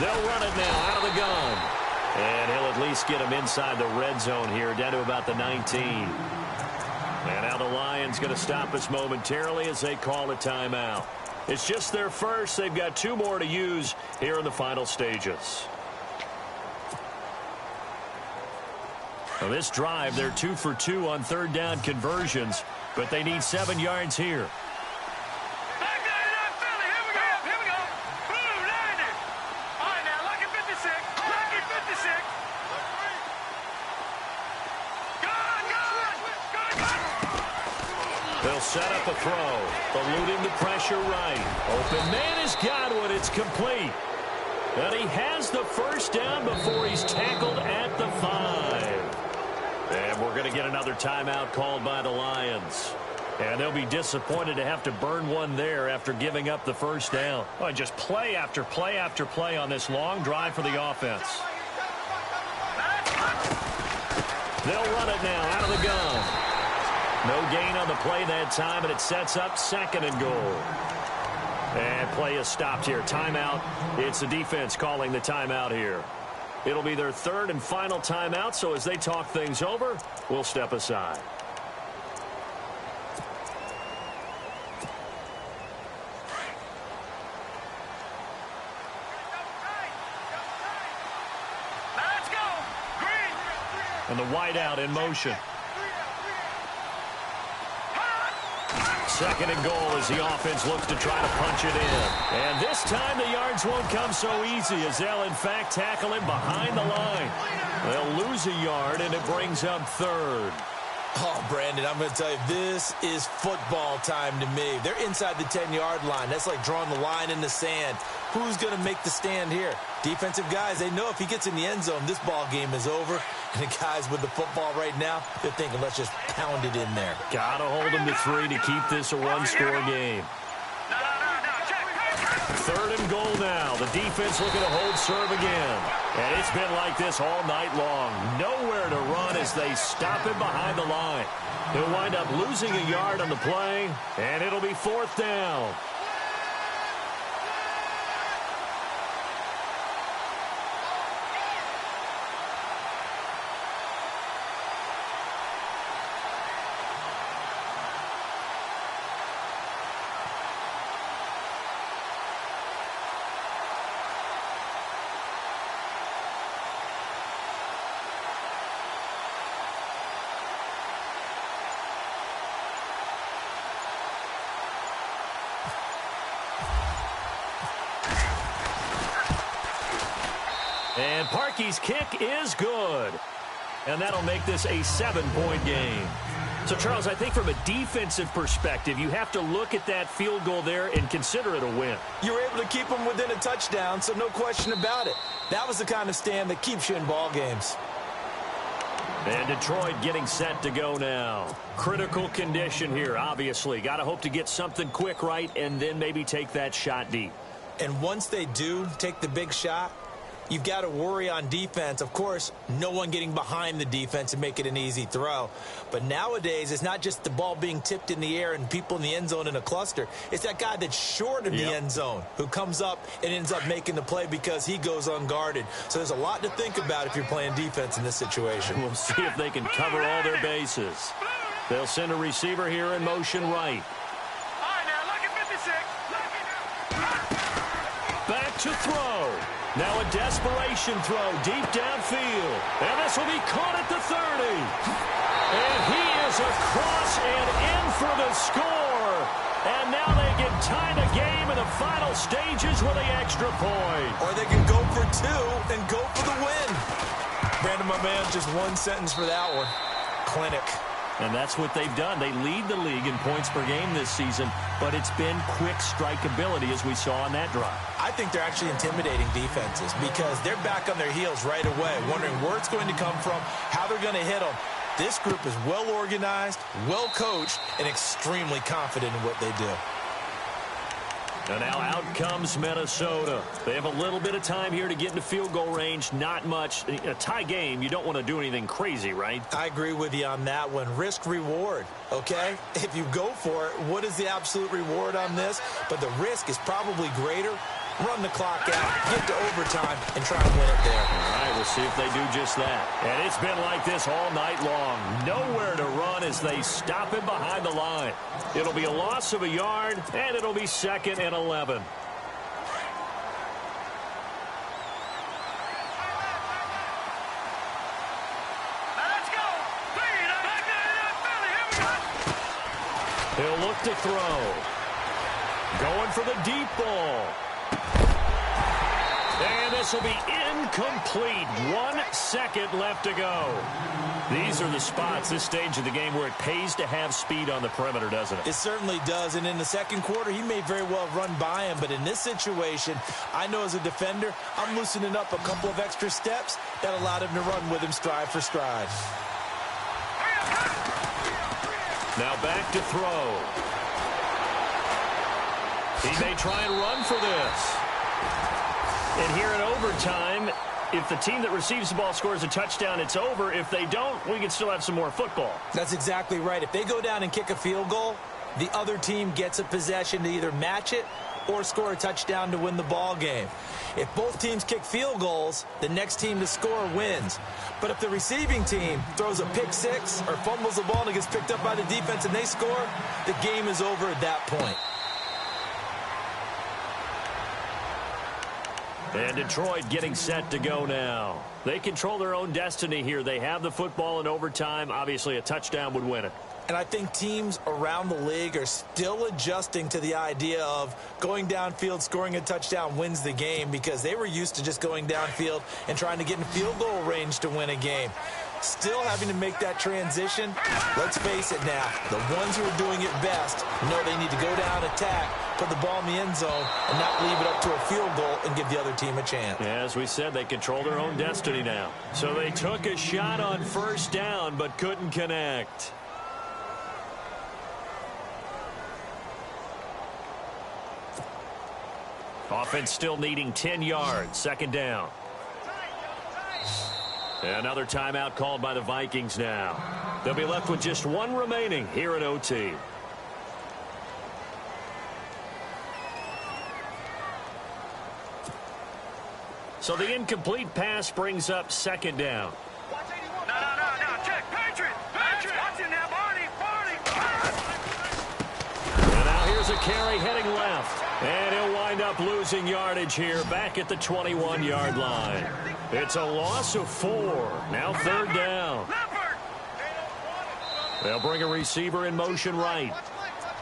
They'll run it now out of the gun. And he'll at least get him inside the red zone here, down to about the 19. And now the Lions going to stop us momentarily as they call a timeout. It's just their first. They've got 2 more to use here in the final stages. On this drive, they're 2 for 2 on third down conversions, but they need 7 yards here. They'll set up a throw, eluding the pressure right. Open man has got one. It's complete. And he has the first down before he's tackled at the 5. And we're going to get another timeout called by the Lions. And they'll be disappointed to have to burn one there after giving up the first down. Oh, just play after play after play on this long drive for the offense. They'll run it now out of the gun. No gain on the play that time, and it sets up second and goal. And play is stopped here. Timeout. It's the defense calling the timeout here. It'll be their third and final timeout, so as they talk things over, we'll step aside. Let's go! Green! And the wideout in motion. Second and goal as the offense looks to try to punch it in. And this time the yards won't come so easy as they'll in fact tackle him behind the line. They'll lose a yard and it brings up third. Oh, Brandon, I'm going to tell you, this is football time to me. They're inside the 10-yard line. That's like drawing the line in the sand. Who's going to make the stand here? Defensive guys, they know if he gets in the end zone, this ball game is over. And the guys with the football right now, they're thinking, let's just pound it in there. Got to hold him to 3 to keep this a one-score game. Third and goal now. The defense looking to hold serve again. And it's been like this all night long. Nowhere to run as they stop him behind the line. He'll wind up losing a yard on the play, and it'll be fourth down. And Parkey's kick is good. And that'll make this a 7-point game. So, Charles, I think from a defensive perspective, you have to look at that field goal there and consider it a win. You were able to keep them within a touchdown, so no question about it. That was the kind of stand that keeps you in ball games. And Detroit getting set to go now. Critical condition here, obviously. Got to hope to get something quick right and then maybe take that shot deep. And once they do take the big shot, you've got to worry on defense. Of course, no one getting behind the defense and make it an easy throw. But nowadays, it's not just the ball being tipped in the air and people in the end zone in a cluster. It's that guy that's short of the end zone who comes up and ends up making the play because he goes unguarded. So there's a lot to think about if you're playing defense in this situation. We'll see if they can cover all their bases. They'll send a receiver here in motion right. All right, now, look at 56. Back to throw. Now a desperation throw deep downfield. And this will be caught at the 30. And he is across and in for the score. And now they can tie the game in the final stages with the extra point. Or they can go for two and go for the win. Brandon, my man, just one sentence for that one. Clinic. And that's what they've done. They lead the league in points per game this season, but it's been quick strikeability as we saw on that drive. I think they're actually intimidating defenses because they're back on their heels right away, wondering where it's going to come from, how they're going to hit them. This group is well organized, well coached, and extremely confident in what they do. And now out comes Minnesota. They have a little bit of time here to get into field goal range. Not much. A tie game, you don't want to do anything crazy, right? I agree with you on that one. Risk reward, okay? If you go for it, what is the absolute reward on this? But the risk is probably greater. Run the clock out, get to overtime, and try and win it there. All right, we'll see if they do just that. And it's been like this all night long. Nowhere to run as they stop him behind the line. It'll be a loss of a yard, and it'll be 2nd and 11. Let's go. He'll look to throw. Going for the deep ball. And this will be incomplete. 1 second left to go. These are the spots, this stage of the game, where it pays to have speed on the perimeter, doesn't it? It certainly does. And in the second quarter, he may very well run by him. But in this situation, I know as a defender, I'm loosening up a couple of extra steps that allowed him to run with him stride for stride. Now back to throw. He may try and run for this. And here in overtime, if the team that receives the ball scores a touchdown, it's over. If they don't, we can still have some more football. That's exactly right. If they go down and kick a field goal, the other team gets a possession to either match it or score a touchdown to win the ball game. If both teams kick field goals, the next team to score wins. But if the receiving team throws a pick six or fumbles the ball and it gets picked up by the defense and they score, the game is over at that point. And Detroit getting set to go now. They control their own destiny here. They have the football in overtime. Obviously, a touchdown would win it. And I think teams around the league are still adjusting to the idea of going downfield, scoring a touchdown wins the game, because they were used to just going downfield and trying to get in field goal range to win a game. Still having to make that transition. Let's face it now, the ones who are doing it best know they need to go down, attack, put the ball in the end zone, and not leave it up to a field goal and give the other team a chance. Yeah, as we said, they control their own destiny now. So they took a shot on first down but couldn't connect. Offense still needing 10 yards. Second down. Another timeout called by the Vikings now. They'll be left with just one remaining here in OT. So the incomplete pass brings up second down. No, check. Patriot. Watch it now, Barney. And now here's a carry heading left. And he'll wind up losing yardage here back at the 21-yard line. It's a loss of 4. Now third down. They'll bring a receiver in motion right.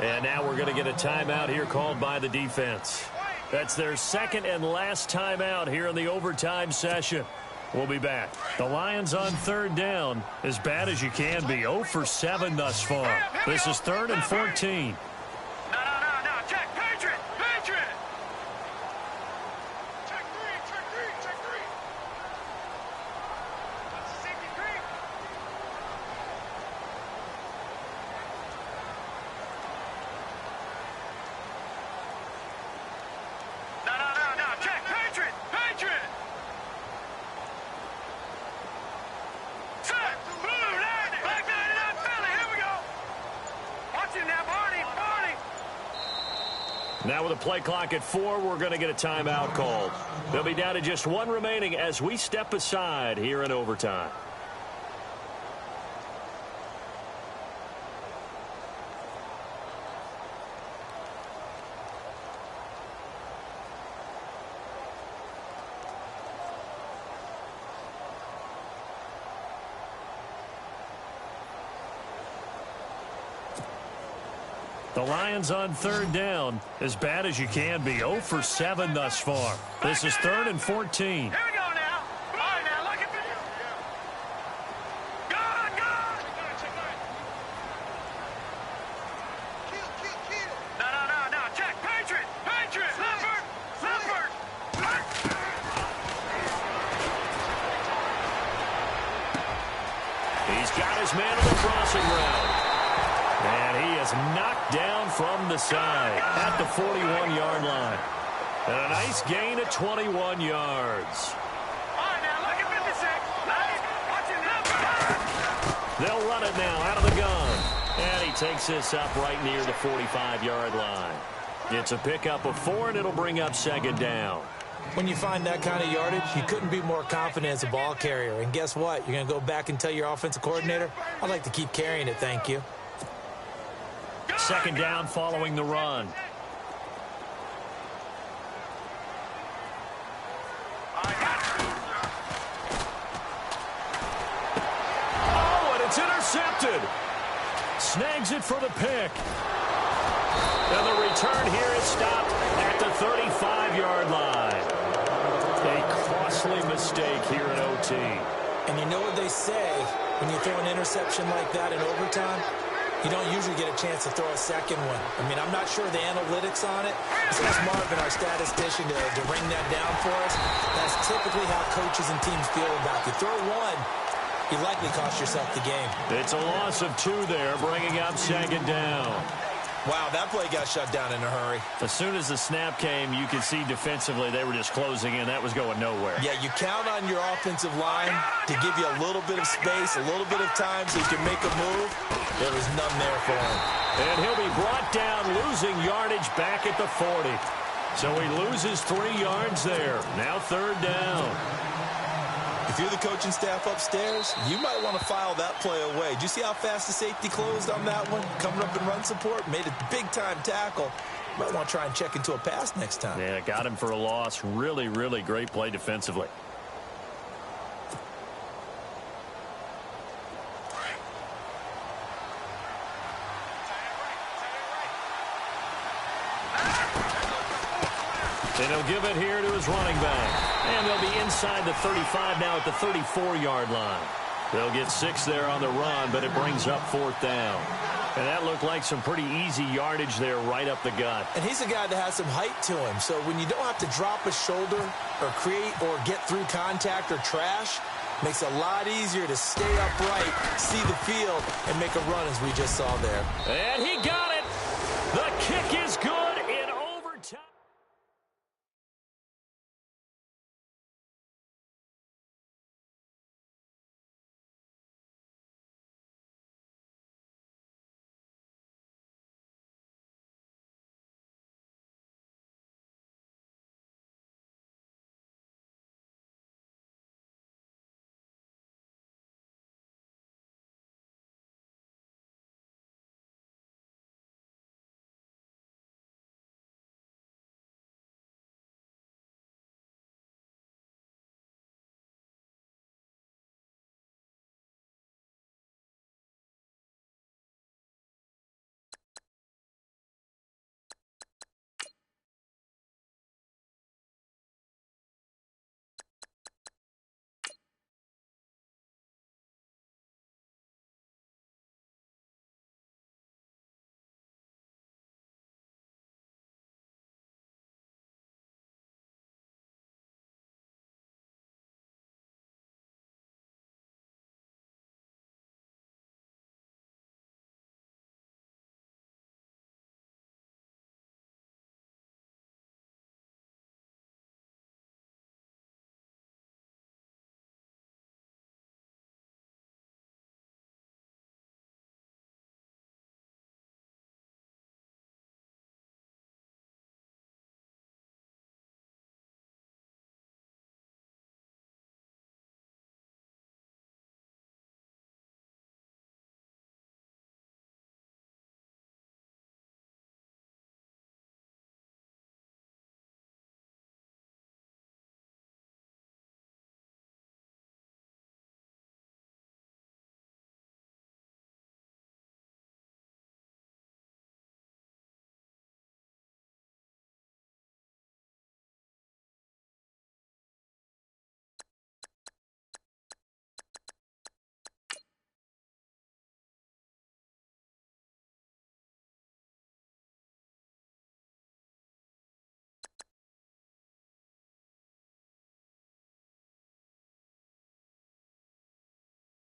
And now we're going to get a timeout here called by the defense. That's their second and last timeout here in the overtime session. We'll be back. The Lions on third down, as bad as you can be. 0 for 7 thus far. This is 3rd and 14. No. Check. Patriot. Check three. That's a safety three. No. Check. Patriot. Set. Blue. Back 99 Philly. Here we go. Watch him now, Barney. Now with a play clock at 4, we're going to get a timeout called. They'll be down to just 1 remaining as we step aside here in overtime. The Lions on third down, as bad as you can be. 0 for 7 thus far. This is 3rd and 14. Here we go now. All right, now, look at video. Good. Kill. No. Check. Patriot. Leopard. He's got his man on the crossing route. And he is knocked down from the side at the 41-yard line. And a nice gain of 21 yards. All right, now, look at 56. Watch him now. They'll run it now out of the gun. And he takes this up right near the 45-yard line. It's a pickup of 4, and it'll bring up 2nd down. When you find that kind of yardage, you couldn't be more confident as a ball carrier. And guess what? You're going to go back and tell your offensive coordinator, I'd like to keep carrying it, thank you. 2nd down following the run. Oh, and it's intercepted. Snags it for the pick. And the return here is stopped at the 35-yard line. A costly mistake here in OT. And you know what they say, when you throw an interception like that in overtime, you don't usually get a chance to throw a second one. I mean, I'm not sure the analytics on it. So that's Marvin, our statistician, to ring that down for us. That's typically how coaches and teams feel about you. Throw one, you likely cost yourself the game. It's a loss of 2 there, bringing up 2nd down. Wow, that play got shut down in a hurry. As soon as the snap came, you could see defensively they were just closing in. That was going nowhere. Yeah, you count on your offensive line to give you a little bit of space, a little bit of time so you can make a move. There was none there for him. And he'll be brought down, losing yardage back at the 40. So he loses 3 yards there. Now 3rd down. If you're the coaching staff upstairs, you might want to file that play away. Did you see how fast the safety closed on that one? Coming up in run support, made a big-time tackle. Might want to try and check into a pass next time. Yeah, got him for a loss. Really, really great play defensively. And he'll give it here to his running back. And they'll be inside the 35 now at the 34-yard line. They'll get 6 there on the run, but it brings up 4th down. And that looked like some pretty easy yardage there right up the gut. And he's a guy that has some height to him. So when you don't have to drop a shoulder or create or get through contact or trash, makes it a lot easier to stay upright, see the field, and make a run as we just saw there. And he got it. The kick is good.